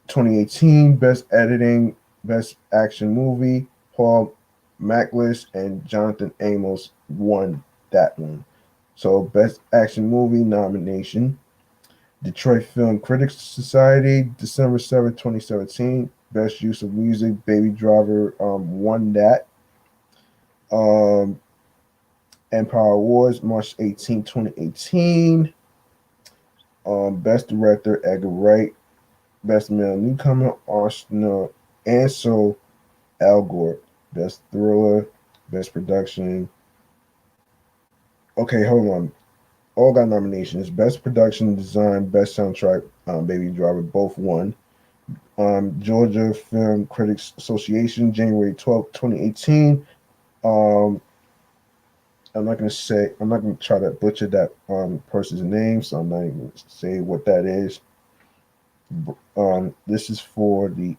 2018. Best Editing, Best Action Movie, Paul Mackless and Jonathan Amos won that one. So, Best Action Movie nomination, Detroit Film Critics Society, December 7th, 2017. Best Use of Music, Baby Driver won that. Um, Empire Awards, March 18th, 2018. Best Director, Edgar Wright. Best Male Newcomer, Arsenal Ansel Elgort. Best Thriller, Best Production. Okay, hold on. All got nominations. Best Production Design, Best Soundtrack, Baby Driver, both won. Georgia Film Critics Association, January 12th, 2018. Um, I'm not gonna try to butcher that person's name, so I'm not even gonna say what that is. This is for the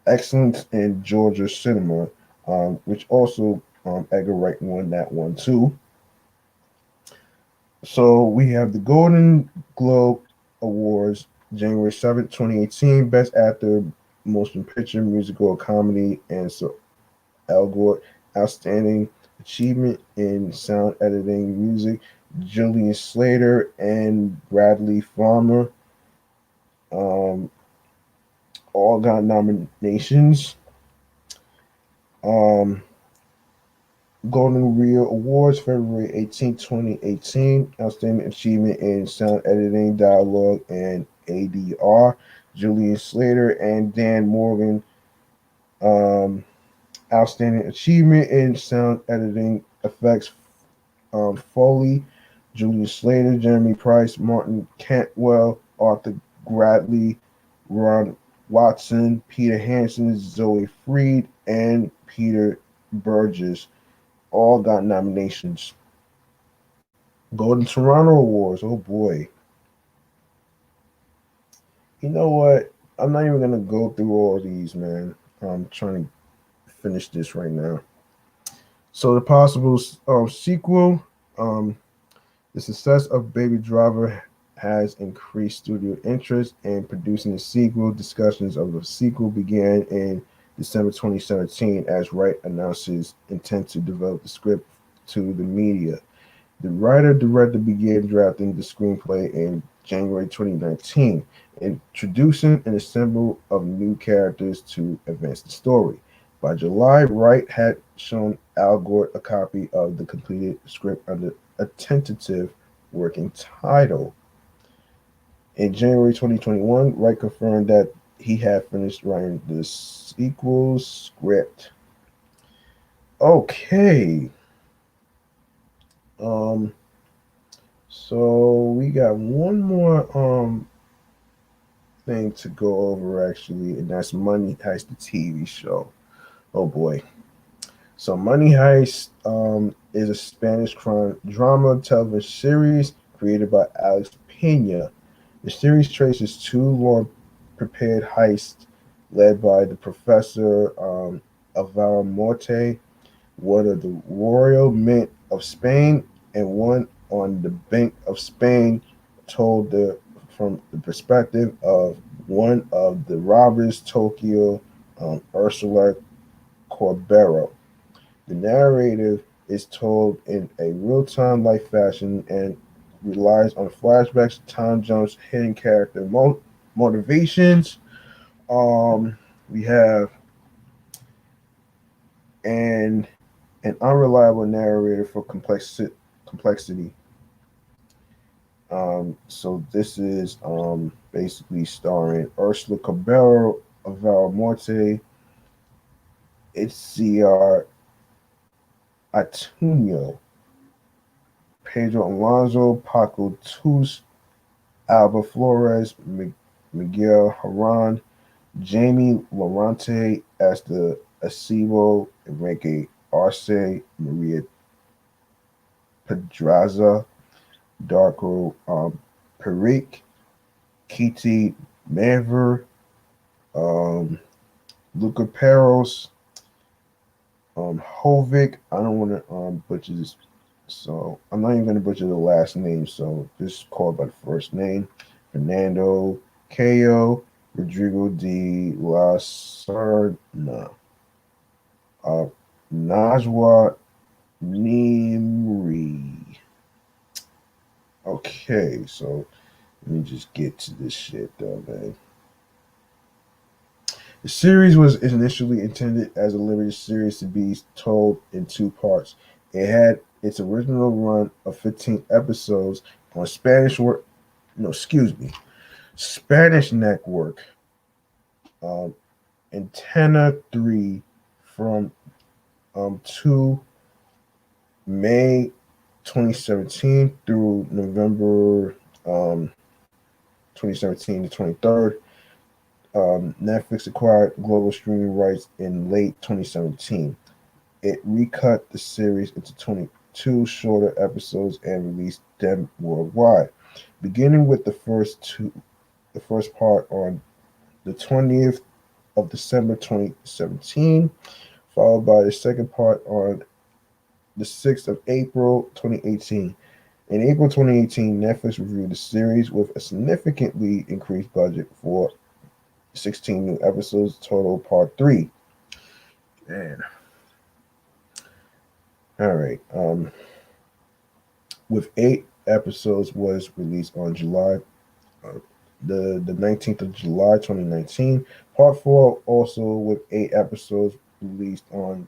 Excellence in Georgia Cinema, which also Edgar Wright won that one too. So we have the Golden Globe Awards, January 7th, 2018, Best Actor, Motion Picture, Musical or Comedy, and so Elgort, Outstanding Achievement in Sound Editing Music, Julian Slater and Bradley Farmer um, all got nominations. Um, Golden Reel Awards, February 18th, 2018. Outstanding Achievement in Sound Editing, Dialogue, and ADR. Julian Slater and Dan Morgan. Um, Outstanding Achievement in Sound Editing, Effects, Foley. Julian Slater, Jeremy Price, Martin Cantwell, Arthur Bradley, Ron Watson, Peter Hansen, Zoe Freed, and Peter Burgess all got nominations. Golden Toronto Awards. Oh boy. You know what? I'm not even gonna go through all these, man. I'm trying to finish this right now. So the possible sequel, um, the success of Baby Driver has increased studio interest in producing a sequel. Discussions of the sequel began in December 2017 as Wright announces intent to develop the script to the media. The writer-director began drafting the screenplay in January 2019, introducing an ensemble of new characters to advance the story. By July, Wright had shown Al Gore a copy of the completed script under a tentative working title. In January 2021, Wright confirmed that he had finished writing the sequel script. Okay. Um, so we got one more thing to go over actually, and that's Money Heist, the TV show. Oh boy. So Money Heist is a Spanish crime drama television series created by Alex Pena. The series traces two long prepared heists led by the Professor Alvaro Morte, one of the Royal Mint of Spain and one on the Bank of Spain, told from the perspective of one of the robbers, Tokyo Ursula Corbero. The narrative is told in a real-time life fashion and relies on flashbacks, time jumps, hidden character motivations. We have an an unreliable narrator for complexity. So this is basically starring Ursula Cabello, Alvaro Morte, Itziar Atuno, Pedro Alonso, Paco Tus, Alba Flores, Miguel Haran, Jamie Lorente as the Acebo, Enrique Arce, Maria Pedraza, Darko Perique, Kiti Manver, um, Luca Peros, Hovic. I don't want to butcher this, so I'm not even going to butcher the last name. So just call by the first name. Fernando Ko, Rodrigo de la Serna, uh, Najwa Nimri. Okay, so let me just get to this shit though, man. The series was initially intended as a limited series to be told in two parts. It had its original run of 15 episodes on Spanish Network, um, Antenna 3 from 2 May 2017 through November 2017 to 23rd. Netflix acquired global streaming rights in late 2017. It recut the series into 22 shorter episodes and released them worldwide, beginning with the first part on the 20th of December 2017, followed by the second part on the 6th of April 2018. In April 2018, Netflix reviewed the series with a significantly increased budget for 16 new episodes, total part 3. Man. All right. With 8 episodes was released on July uh, the 19th of July 2019. Part 4 also with 8 episodes released on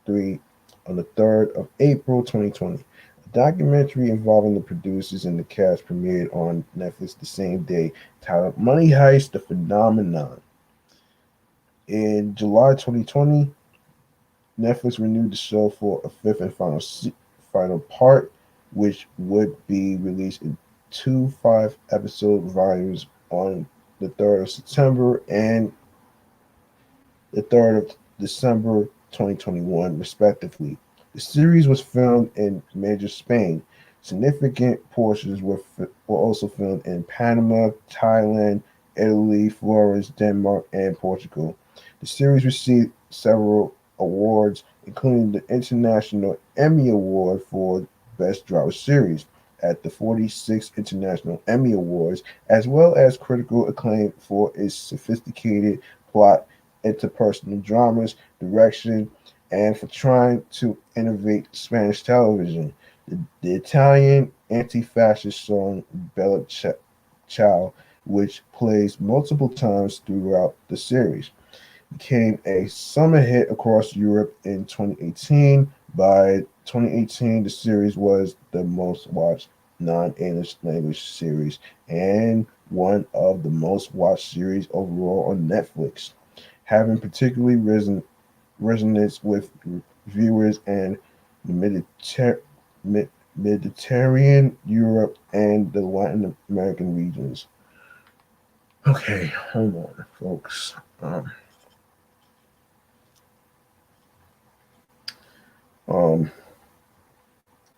the 3rd of April 2020. A documentary involving the producers and the cast premiered on Netflix the same day, titled Money Heist: The Phenomenon. In July 2020, Netflix renewed the show for a fifth and final part, which would be released in two 5 episode volumes on the 3rd of September and the 3rd of December 2021, respectively. The series was filmed in Madrid, Spain. Significant portions were also filmed in Panama, Thailand, Italy, Florence, Denmark, and Portugal. The series received several awards, including the International Emmy Award for Best Drama Series at the 46th International Emmy Awards, as well as critical acclaim for its sophisticated plot, interpersonal dramas, direction, and for trying to innovate Spanish television. The Italian anti fascist song Bella Ciao, which plays multiple times throughout the series, became a summer hit across Europe in 2018. By 2018, the series was the most watched non English language series and one of the most watched series overall on Netflix, having particularly resonance with viewers in the Mediterranean, Europe, and the Latin American regions. Okay, hold on, folks. Um,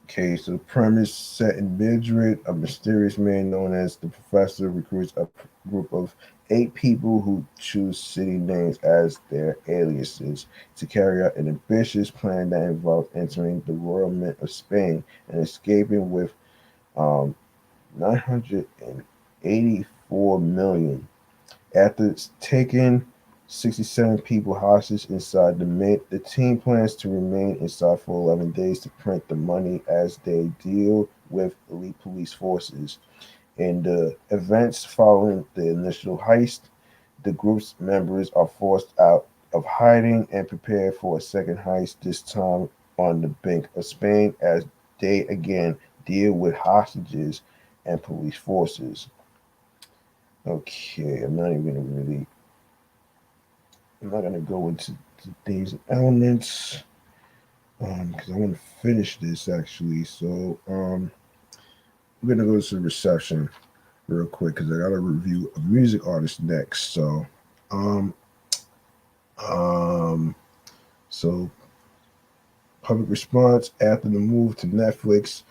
okay, so the premise set in Madrid, a mysterious man known as the Professor recruits a group of 8 people who choose city names as their aliases to carry out an ambitious plan that involves entering the Royal Mint of Spain and escaping with um, 984 million. After taking 67 people hostage inside the mint, the team plans to remain inside for 11 days to print the money as they deal with elite police forces. In the events following the initial heist, the group's members are forced out of hiding and prepare for a second heist, this time on the Bank of Spain, as they again deal with hostages and police forces. Okay, I'm not gonna go into these elements because I want to finish this actually. So we're gonna go to reception. real quick because I got to review a music artist next. Um, um, so public response after the move to Netflix.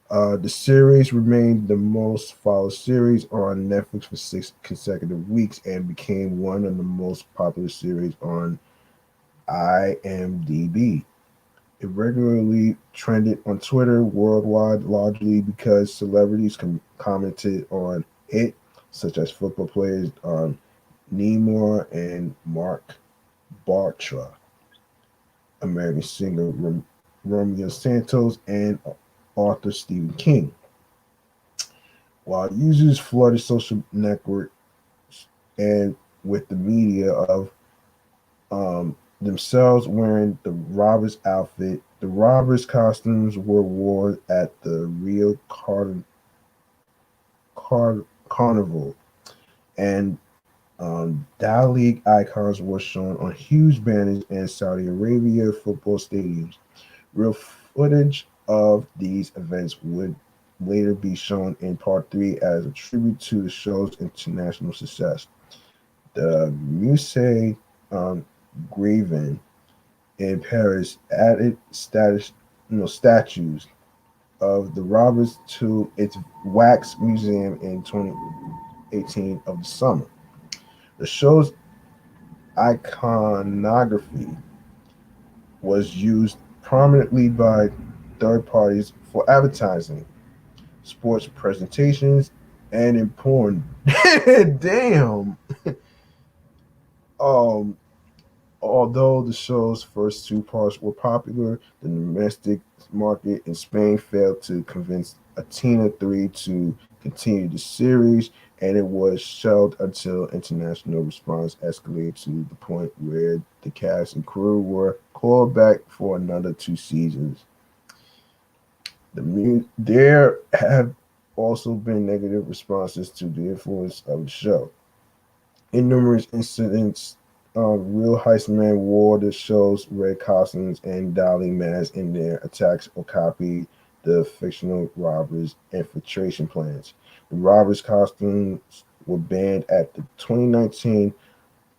The series remained the most followed series on Netflix for 6 consecutive weeks and became one of the most popular series on IMDb. It regularly trended on Twitter worldwide, largely because celebrities commented on it, such as football players Neymar and Mark Bartra, American singer Romeo Santos, and author Stephen King. While users flooded social networks and with the media of themselves wearing the robber's outfit, the robber's costumes were worn at the Rio Carnival, and League icons were shown on huge banners in Saudi Arabia football stadiums. Real footage of these events would later be shown in part three as a tribute to the show's international success. The Musée um, Graven in Paris added statues of the robbers to its wax museum in 2018 of the summer. The show's iconography was used prominently by third parties for advertising, sports presentations, and in porn. Damn. Um, Although the show's first two parts were popular, the domestic market in Spain failed to convince Athena 3 to continue the series, and it was shelved until international response escalated to the point where the cast and crew were called back for another 2 seasons. There have also been negative responses to the influence of the show. In numerous incidents, real heistmen wore the show's red costumes and Dali masks in their attacks or copied the fictional robbers' infiltration plans. The robbers' costumes were banned at the 2019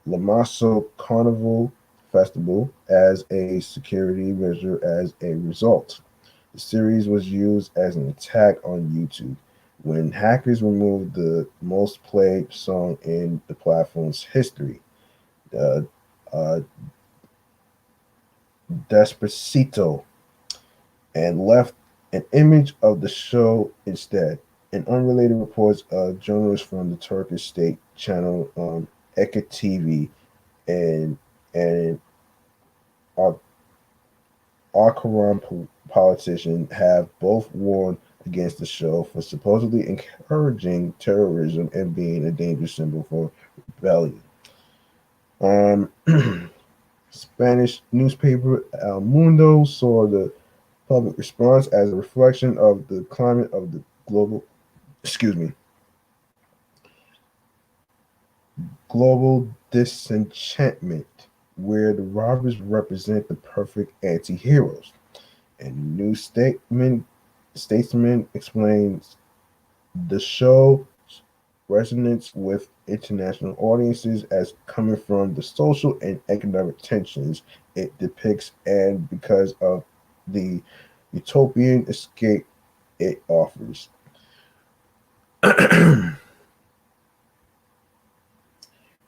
Lamasso Carnival Festival as a security measure as a result. The series was used as an attack on YouTube when hackers removed the most played song in the platform's history, uh, uh, Despacito, and left an image of the show instead. In unrelated reports, a journalist from the Turkish state channel Eka TV and an Ankara politician have both warned against the show for supposedly encouraging terrorism and being a dangerous symbol for rebellion. Um, Spanish newspaper El Mundo saw the public response as a reflection of the climate of the excuse me, global disenchantment, where the robbers represent the perfect anti-heroes. And new statesman explains the show resonates with international audiences as coming from the social and economic tensions it depicts and because of the utopian escape it offers.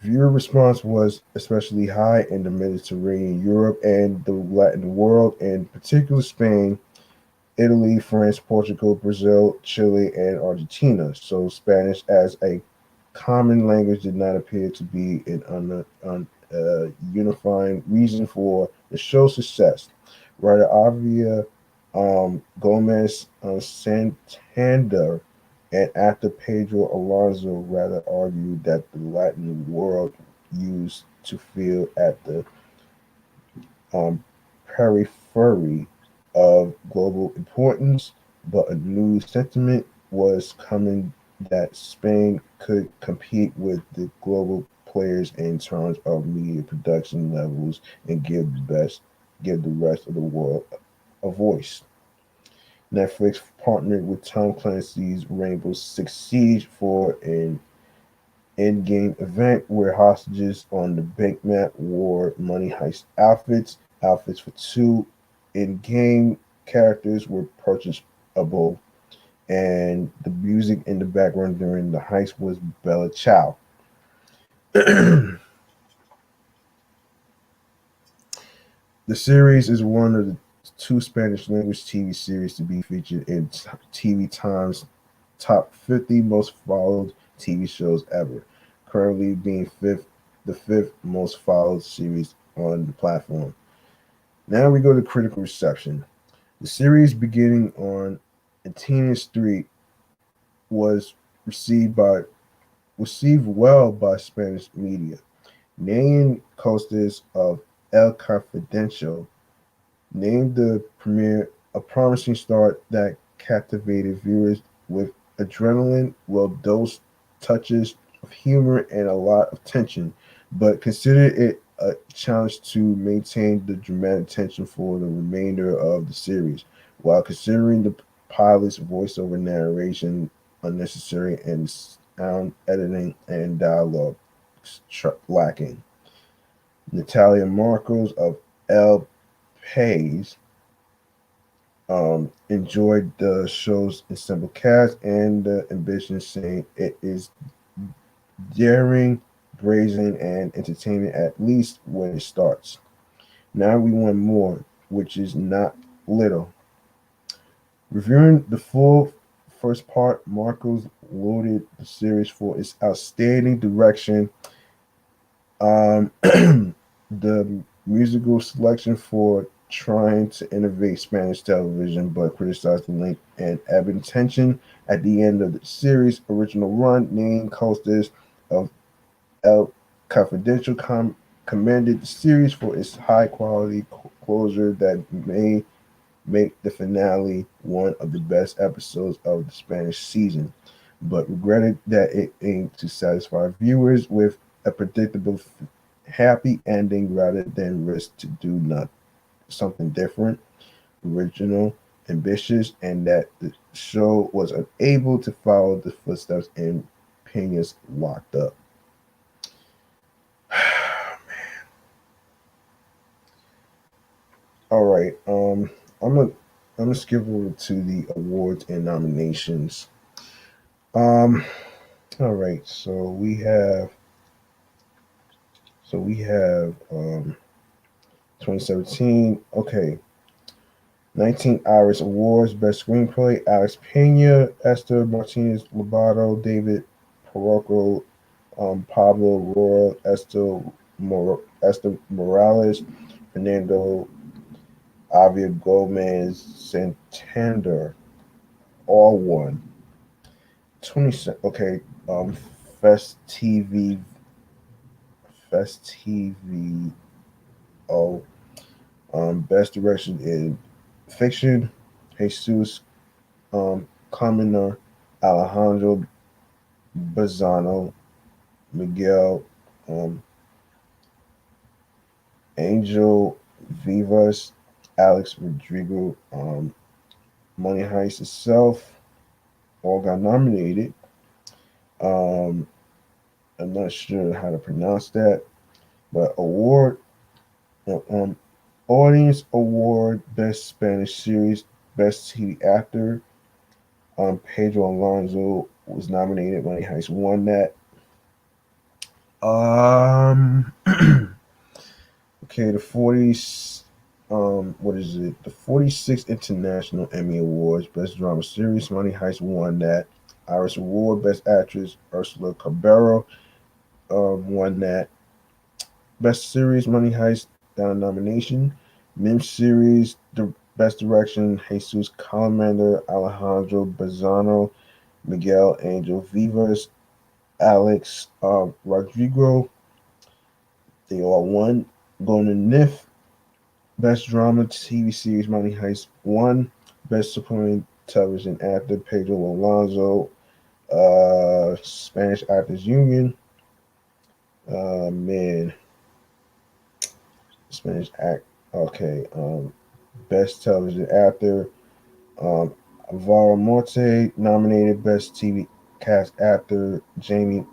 Viewer response was especially high in the Mediterranean, Europe, and the Latin world, in particular Spain, Italy, France, Portugal, Brazil, Chile, and Argentina. So Spanish as a common language did not appear to be an unifying reason for the show's success. Writer Avia Gomez Santander and actor Pedro Alonso rather argued that the Latin world used to feel at the um, periphery of global importance, but a new sentiment was coming that Spain could compete with the global players in terms of media production levels and give the rest of the world a voice. Netflix partnered with Tom Clancy's Rainbow Six Siege for an in-game event where hostages on the bank map wore money heist outfits. Outfits for two in-game characters were purchasable, and the music in the background during the heist was Bella Ciao. The series is one of the two Spanish language TV series to be featured in TV Time's top 50 most followed TV shows ever, currently being the fifth most followed series on the platform. Now we go to critical reception. The series, beginning on Antina Street, was received by received well by Spanish media. Nayan Costas of El Confidencial named the premiere a promising start that captivated viewers with adrenaline, well-dosed touches of humor, and a lot of tension, but considered it a challenge to maintain the dramatic tension for the remainder of the series, while considering the pilot's voiceover narration unnecessary and sound editing and dialogue lacking. Natalia Marcos of El Pays enjoyed the show's ensemble cast and the ambition, saying it is daring, brazen, and entertaining at least when it starts. Now we want more, which is not little. Reviewing the full first part, Marcos lauded the series for its outstanding direction, the musical selection for trying to innovate Spanish television, but criticized the length and ebb and tension at the end of the series' original run. Named Costas of El Confidential commended the series for its high quality closure that may make the finale one of the best episodes of the Spanish season, but regretted that it aimed to satisfy viewers with a predictable, happy ending rather than risk to do not something different, original, ambitious, and that the show was unable to follow the footsteps in Pena's Locked Up. All right, I'm gonna I'm gonna skip over to the awards and nominations. Um, all right, so we have 2017. Okay, 19 Iris Awards: Best Screenplay, Alex Pena, Esther Martinez Lobato, David Porroco, Pablo Roa, Esther Morales, Fernando Avia Gomez Santander, all won. 20 okay, Fest TV Fest TV oh Best Direction in Fiction, Jesus Carmina, Alejandro Bazzano, Miguel um, Angel Vivas, Alex Rodrigo, Money Heist itself, all got nominated. Um, I'm not sure how to pronounce that, but um, audience award, best Spanish series, best TV actor. Pedro Alonso was nominated. Money Heist won that. Um, okay, the 40s. What is it? The 46th International Emmy Awards, Best Drama Series. Money Heist won that. Iris Award, Best Actress. Ursula Cabero won that. Best Series, Money Heist, down a nomination. Mim Series, the Best Direction, Jesus Calamander, Alejandro Bazzano, Miguel Angel Vivas, Alex Rodrigo. They all won. Golden Nymph, Best Drama TV Series, Money Heist won. Best Supporting Television Actor, Pedro Alonso, Spanish Actors Union. Man, Spanish act. Okay. Best Television Actor. Um, Alvaro Morte nominated Best TV Cast Actor. Jamie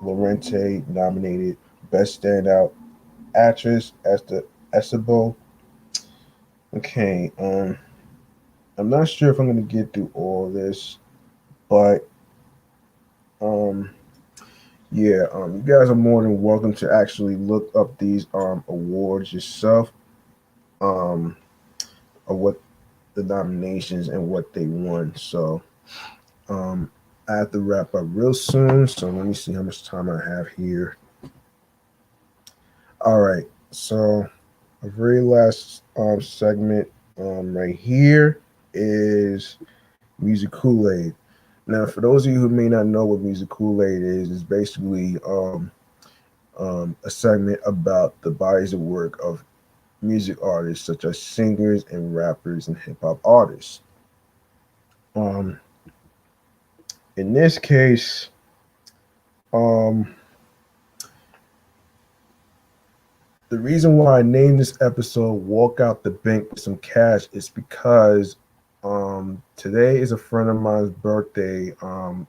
Lorente nominated Best Standout Actress as the Esabo. Okay, I'm not sure if I'm gonna get through all this, but um, yeah, you guys are more than welcome to actually look up these awards yourself, um, of what the nominations and what they won. So um, I have to wrap up real soon. So let me see how much time I have here. All right, so a very last segment right here is Music Kool Aid. Now, for those of you who may not know what Music Kool Aid is, it's basically a segment about the bodies of work of music artists, such as singers and rappers and hip hop artists. Um, in this case, um, the reason why I named this episode "Walk Out the Bank with Some Cash" is because today is a friend of mine's birthday. I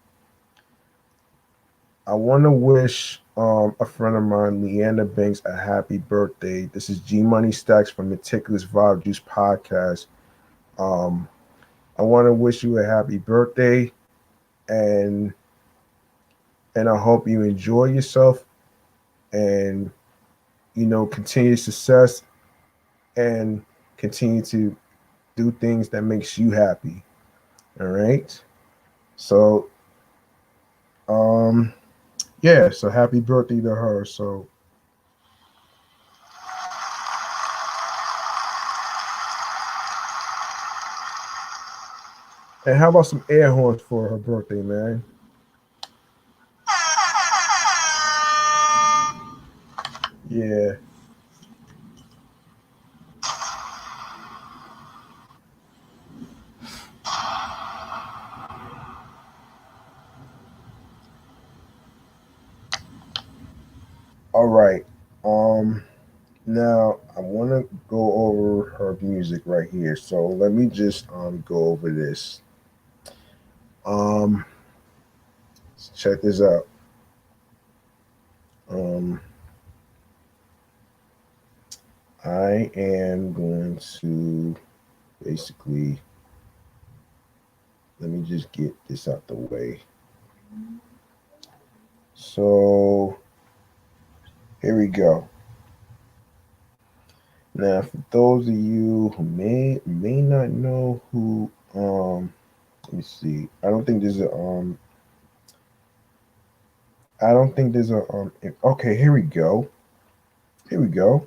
want to wish a friend of mine, Liana Banks, a happy birthday. This is G Money Stacks from Meticulous Vibe Juice Podcast. Um, I want to wish you a happy birthday, and I hope you enjoy yourself and continue success and continue to do things that makes you happy. All right. So um, yeah. So happy birthday to her. So and how about some air horns for her birthday, man? Yeah. All right. Um, Now I want to go over her music right here. So let me just go over this. Um, check this out. Um, I am going to basically let me just get this out the way. So here we go. Now, for those of you who may not know who let me see. I don't think there's a okay, here we go. Here we go.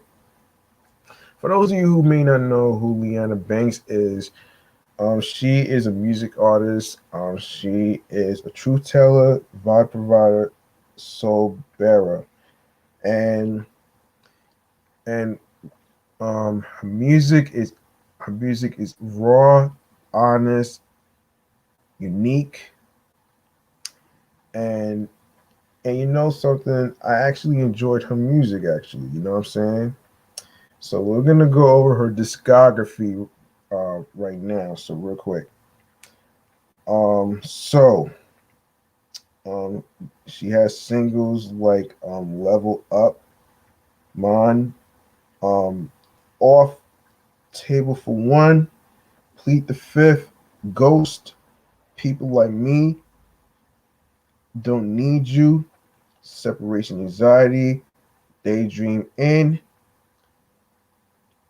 For those of you who may not know who Liana Banks is, she is a music artist. She is a truth teller, vibe provider, soul bearer, and and her music is raw, honest, unique, and you know something. I actually enjoyed her music. Actually, you know what I'm saying. So we're gonna go over her discography right now. So real quick. So um, she has singles like "Level Up," "Mon," um, "Off," "Table for One," "Plead the Fifth," "Ghost," "People Like Me," "Don't Need You," "Separation Anxiety," "Daydream In."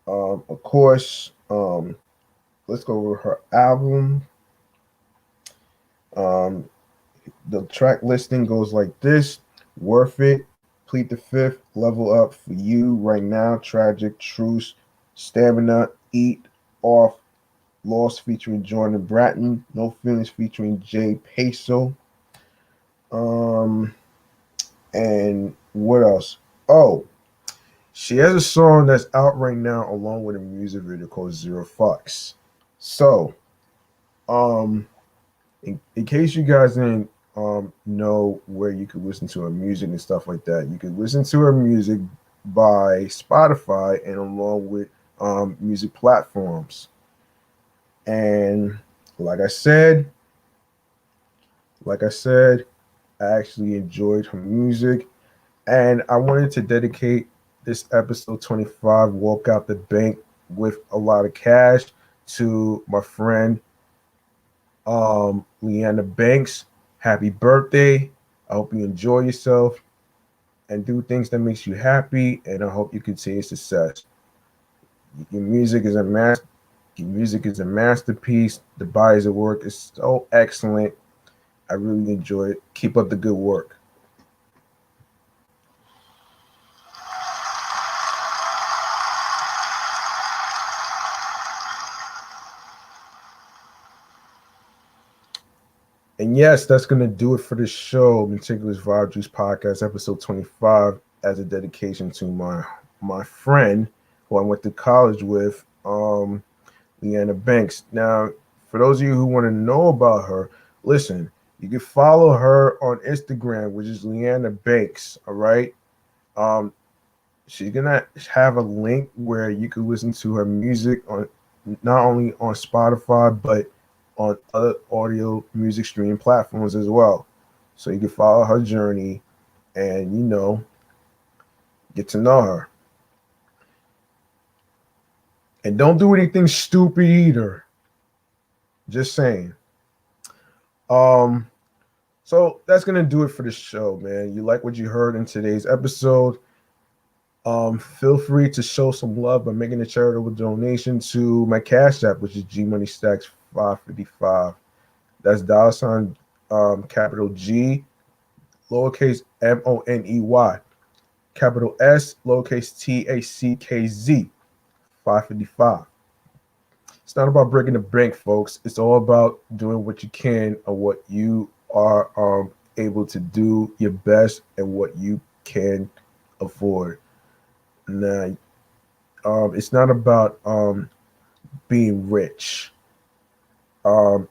Of course, let's go over her album. Um, the track listing goes like this: "Worth It," "Plead the Fifth," "Level Up," "For You," "Right Now," "Tragic," "Truce," "Stamina," "Eat," "Off," "Lost" featuring Jordan Bratton, "No Feelings" featuring Jay Peso. Um, and what else? Oh, she has a song that's out right now along with a music video called Zero Fucks. So, um, in case you guys didn't know where you could listen to her music and stuff like that, you could listen to her music by Spotify and along with music platforms. And Like I said, like I said, I actually enjoyed her music, and I wanted to dedicate this episode 25, Walk Out the Bank with a Lot of Cash, to my friend Liana Banks. Happy birthday. I hope you enjoy yourself and do things that makes you happy, and I hope you continue success. Your music is a your music is a masterpiece. The bodies of work is so excellent. I really enjoy it. Keep up the good work. And yes, that's gonna do it for the show, Meticulous Vibe Juice Podcast, episode 25, as a dedication to my friend who I went to college with, Leanna Banks. Now, for those of you who want to know about her, listen, you can follow her on Instagram, which is Leanna Banks. All right. Um, she's gonna have a link where you can listen to her music on not only on Spotify but on other audio music streaming platforms as well. So you can follow her journey and get to know her. And don't do anything stupid either. Just saying. Um, so that's gonna do it for the show, man. You like what you heard in today's episode? Feel free to show some love by making a charitable donation to my Cash App, which is G Money Stacks 555. That's dollar sign capital G, lowercase MONEY, capital S, lowercase TACKZ 555. It's not about breaking the bank, folks. It's all about doing what you can or what you are able to do your best and what you can afford. Now, it's not about being rich. Um,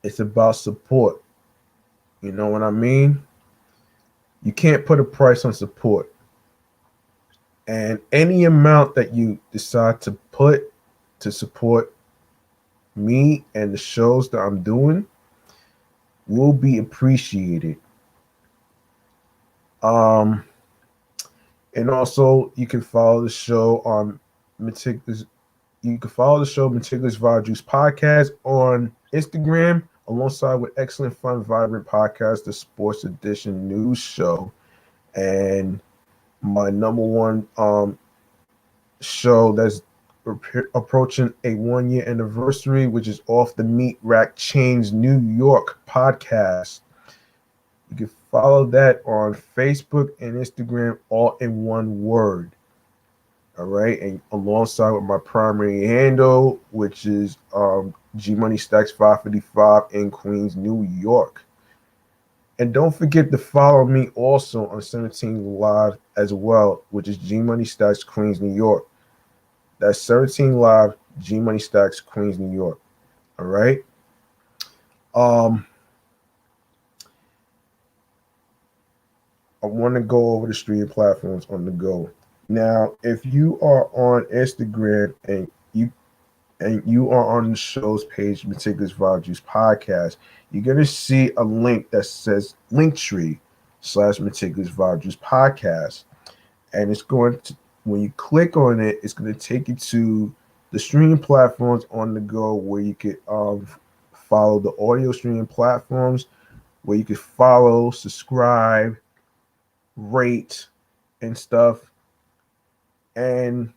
it's about support. You know what I mean? You can't put a price on support. And any amount that you decide to put to support me and the shows that I'm doing will be appreciated. Um, and also you can follow the show on Meticulous. You can follow the show Meticulous Vibe Juice Podcast on Instagram, alongside with Excellent Fun Vibrant Podcast, the Sports Edition News Show, and my number one show that's approaching a 1 year anniversary, which is Off the Meat Rack Chains New York podcast. You can follow that on Facebook and Instagram, all in one word. All right, and alongside with my primary handle, which is G Money Stacks 555 in Queens, New York. And don't forget to follow me also on 17 Live as well, which is G Money Stacks Queens, New York. That's 17 Live, G Money Stacks Queens, New York. All right. Um, I want to go over the streaming platforms on the go. Now, if you are on Instagram and you are on the show's page, Meticulous Vibe Juice Podcast, you're gonna see a link that says Linktree/Meticulous Vibe Juice Podcast, and it's going to, when you click on it, it's going to take you to the streaming platforms on the go where you could follow the audio streaming platforms, where you could follow, subscribe, rate, and stuff, and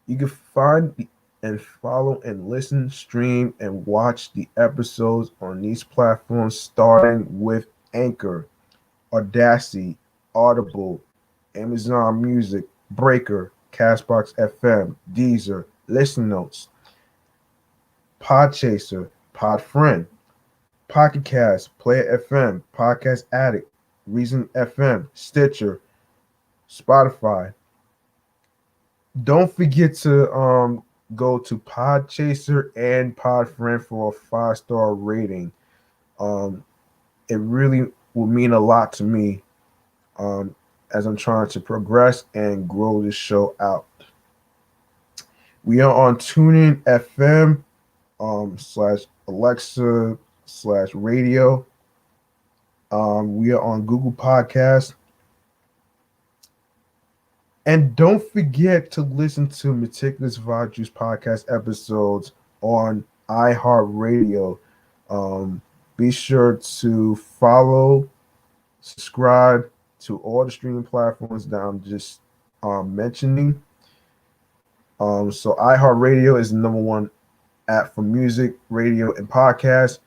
you can find and follow and listen, stream, and watch the episodes on these platforms, starting with Anchor, Audacity, Audible, Amazon Music, Breaker, Castbox FM, Deezer, Listen Notes, Podchaser, Podfriend, Pocket Cast, Player FM, Podcast Addict, Reason FM, Stitcher, Spotify. Don't forget to go to Podchaser and Podfriend for a 5-star rating. Um, it really will mean a lot to me um, as I'm trying to progress and grow this show out. We are on TuneIn FM slash Alexa/radio. We are on Google Podcasts. And don't forget to listen to Meticulous Juice podcast episodes on iHeartRadio. Um, be sure to follow, subscribe to all the streaming platforms that I'm just mentioning. So iHeartRadio is the number one app for music, radio, and podcasts.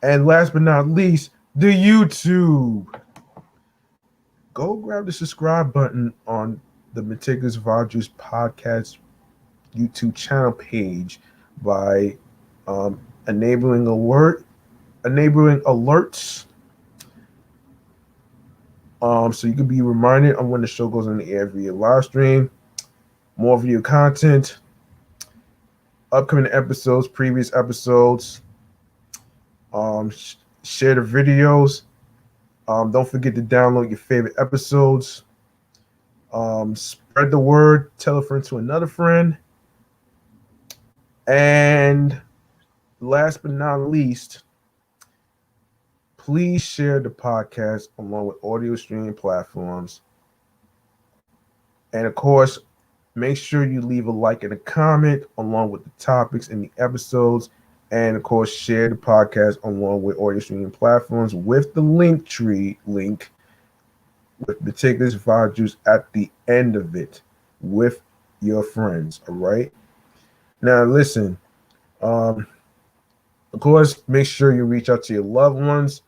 And last but not least, the YouTube. Go grab the subscribe button on the Meticulous Juice podcast YouTube channel page by um, enabling alerts, so you can be reminded on when the show goes on the air via live stream, more video content, upcoming episodes, previous episodes. Share the videos. Don't forget to download your favorite episodes. Spread the word. Tell a friend to another friend. And last but not least, please share the podcast along with audio streaming platforms. And of course, make sure you leave a like and a comment along with the topics in the episodes. And of course, share the podcast along with audio streaming platforms with the link tree link with Meticulous Juice at the end of it with your friends. All right. Now, listen. Of course, make sure you reach out to your loved ones,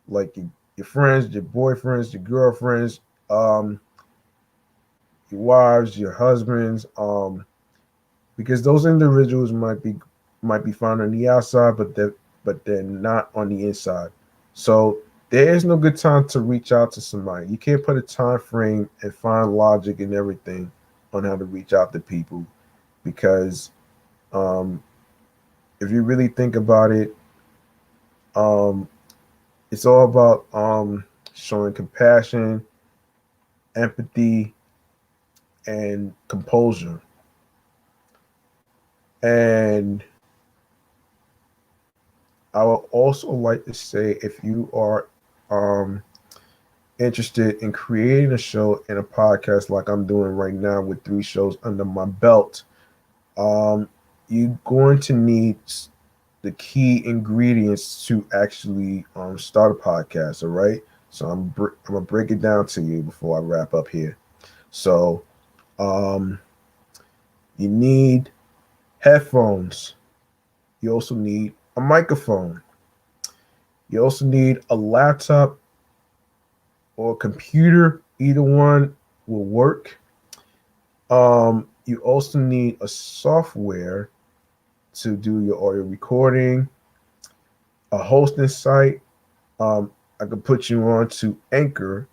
like your friends, your boyfriends, your girlfriends, your wives, your husbands, because those individuals might be found on the outside, but they're not on the inside. So there is no good time to reach out to somebody. You can't put a time frame and find logic and everything on how to reach out to people, because um, if you really think about it, um, it's all about showing compassion, empathy, and composure. And I would also like to say, if you are um, interested in creating a show and a podcast like I'm doing right now with 3 shows under my belt, um, you're going to need the key ingredients to actually start a podcast. All right. So I'm gonna break it down to you before I wrap up here. So um, you need headphones. You also need a microphone. You also need a laptop or a computer. Either one will work. You also need a software to do your audio recording, a hosting site. I could put you on to Anchor,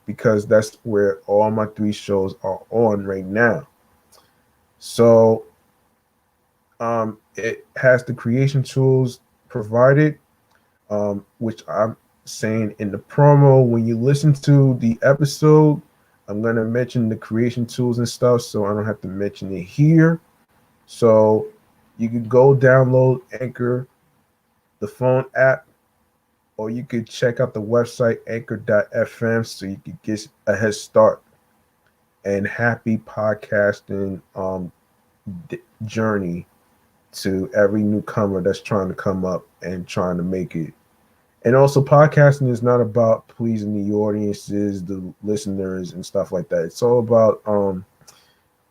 because that's where all my 3 shows are on right now. So it has the creation tools provided, which I'm saying in the promo. When you listen to the episode, I'm going to mention the creation tools and stuff, so I don't have to mention it here. So you could go download Anchor, the phone app, or you could check out the website anchor.fm so you could get a head start and happy podcasting journey to every newcomer that's trying to come up and trying to make it. And also, podcasting is not about pleasing the audiences, the listeners, and stuff like that. It's all about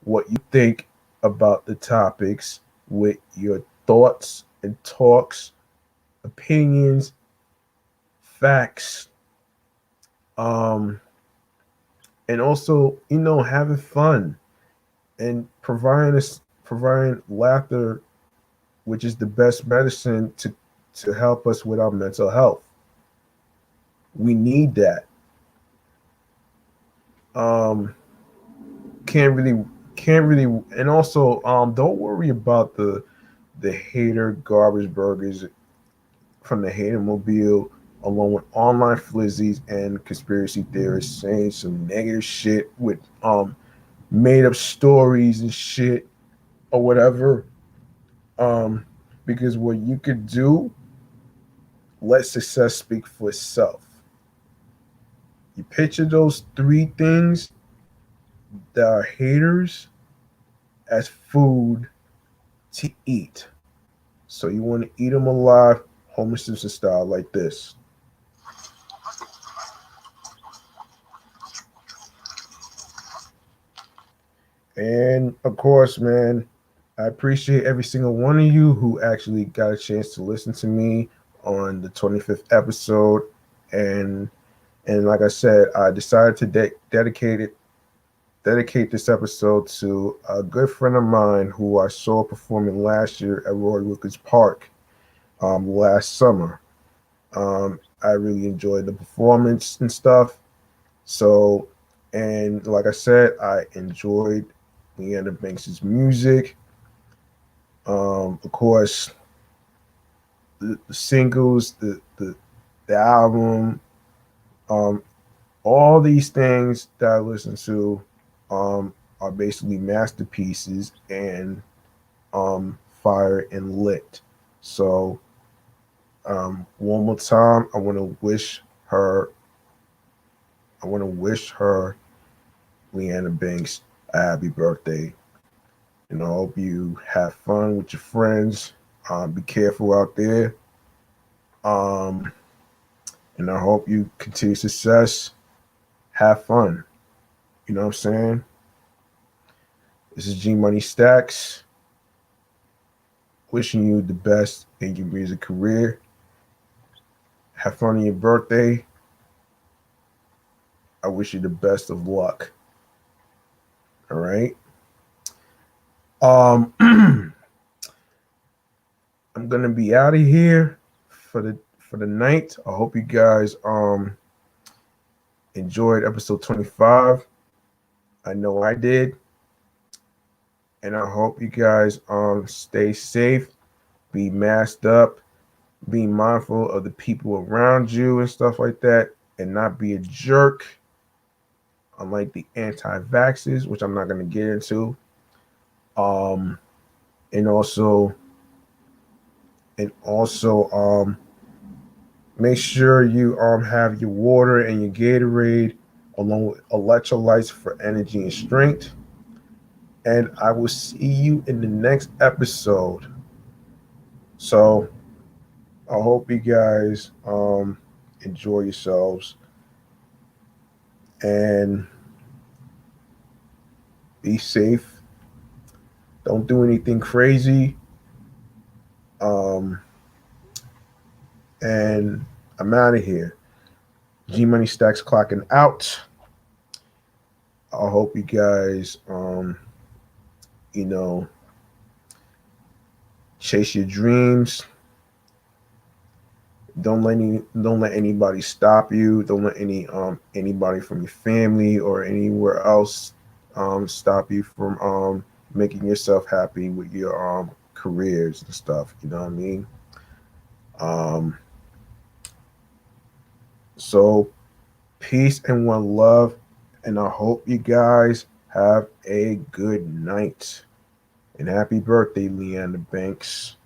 what you think about the topics with your thoughts and talks, opinions, facts, um, and also, having fun and providing laughter, which is the best medicine to help us with our mental health. We need that. Um, can't really, and also don't worry about the hater garbage burgers from the hater mobile, along with online flizzies and conspiracy theorists saying some negative shit with made up stories and shit or whatever. Um, because what you could do, let success speak for itself. You picture those three things that are haters as food to eat. So you want to eat them alive, Homer Simpson style, like this. And of course, man, I appreciate every single one of you who actually got a chance to listen to me on the 25th episode. And like I said, I decided to dedicate this episode to a good friend of mine who I saw performing last year at Roy Wilkins Park last summer. I really enjoyed the performance and stuff. So, and like I said, I enjoyed Leanna Banks's music. Of course, the singles, the album, um, all these things that I listen to are basically masterpieces and fire and lit. So one more time, I want to wish her, Leanna Banks, a happy birthday. And I hope you have fun with your friends. Be careful out there. Um, and I hope you continue success. Have fun. You know what I'm saying? This is G Money Stacks. Wishing you the best in your music career. Have fun on your birthday. I wish you the best of luck. All right. I'm gonna be out of here for the night. I hope you guys enjoyed episode 25. I know I did. And I hope you guys stay safe, be masked up, be mindful of the people around you and stuff like that, and not be a jerk, unlike the anti-vaxxers, which I'm not gonna get into. Um and also make sure you have your water and your Gatorade along with electrolytes for energy and strength. And I will see you in the next episode. So I hope you guys enjoy yourselves and be safe. Don't do anything crazy. Um, and I'm out of here. G Money Stacks clocking out. I hope you guys, you know, chase your dreams. Don't let anybody stop you. Don't let anybody from your family or anywhere else stop you from making yourself happy with your careers and stuff. You know what I mean? Um, so peace and one love, and I hope you guys have a good night. And happy birthday, Leanna Banks.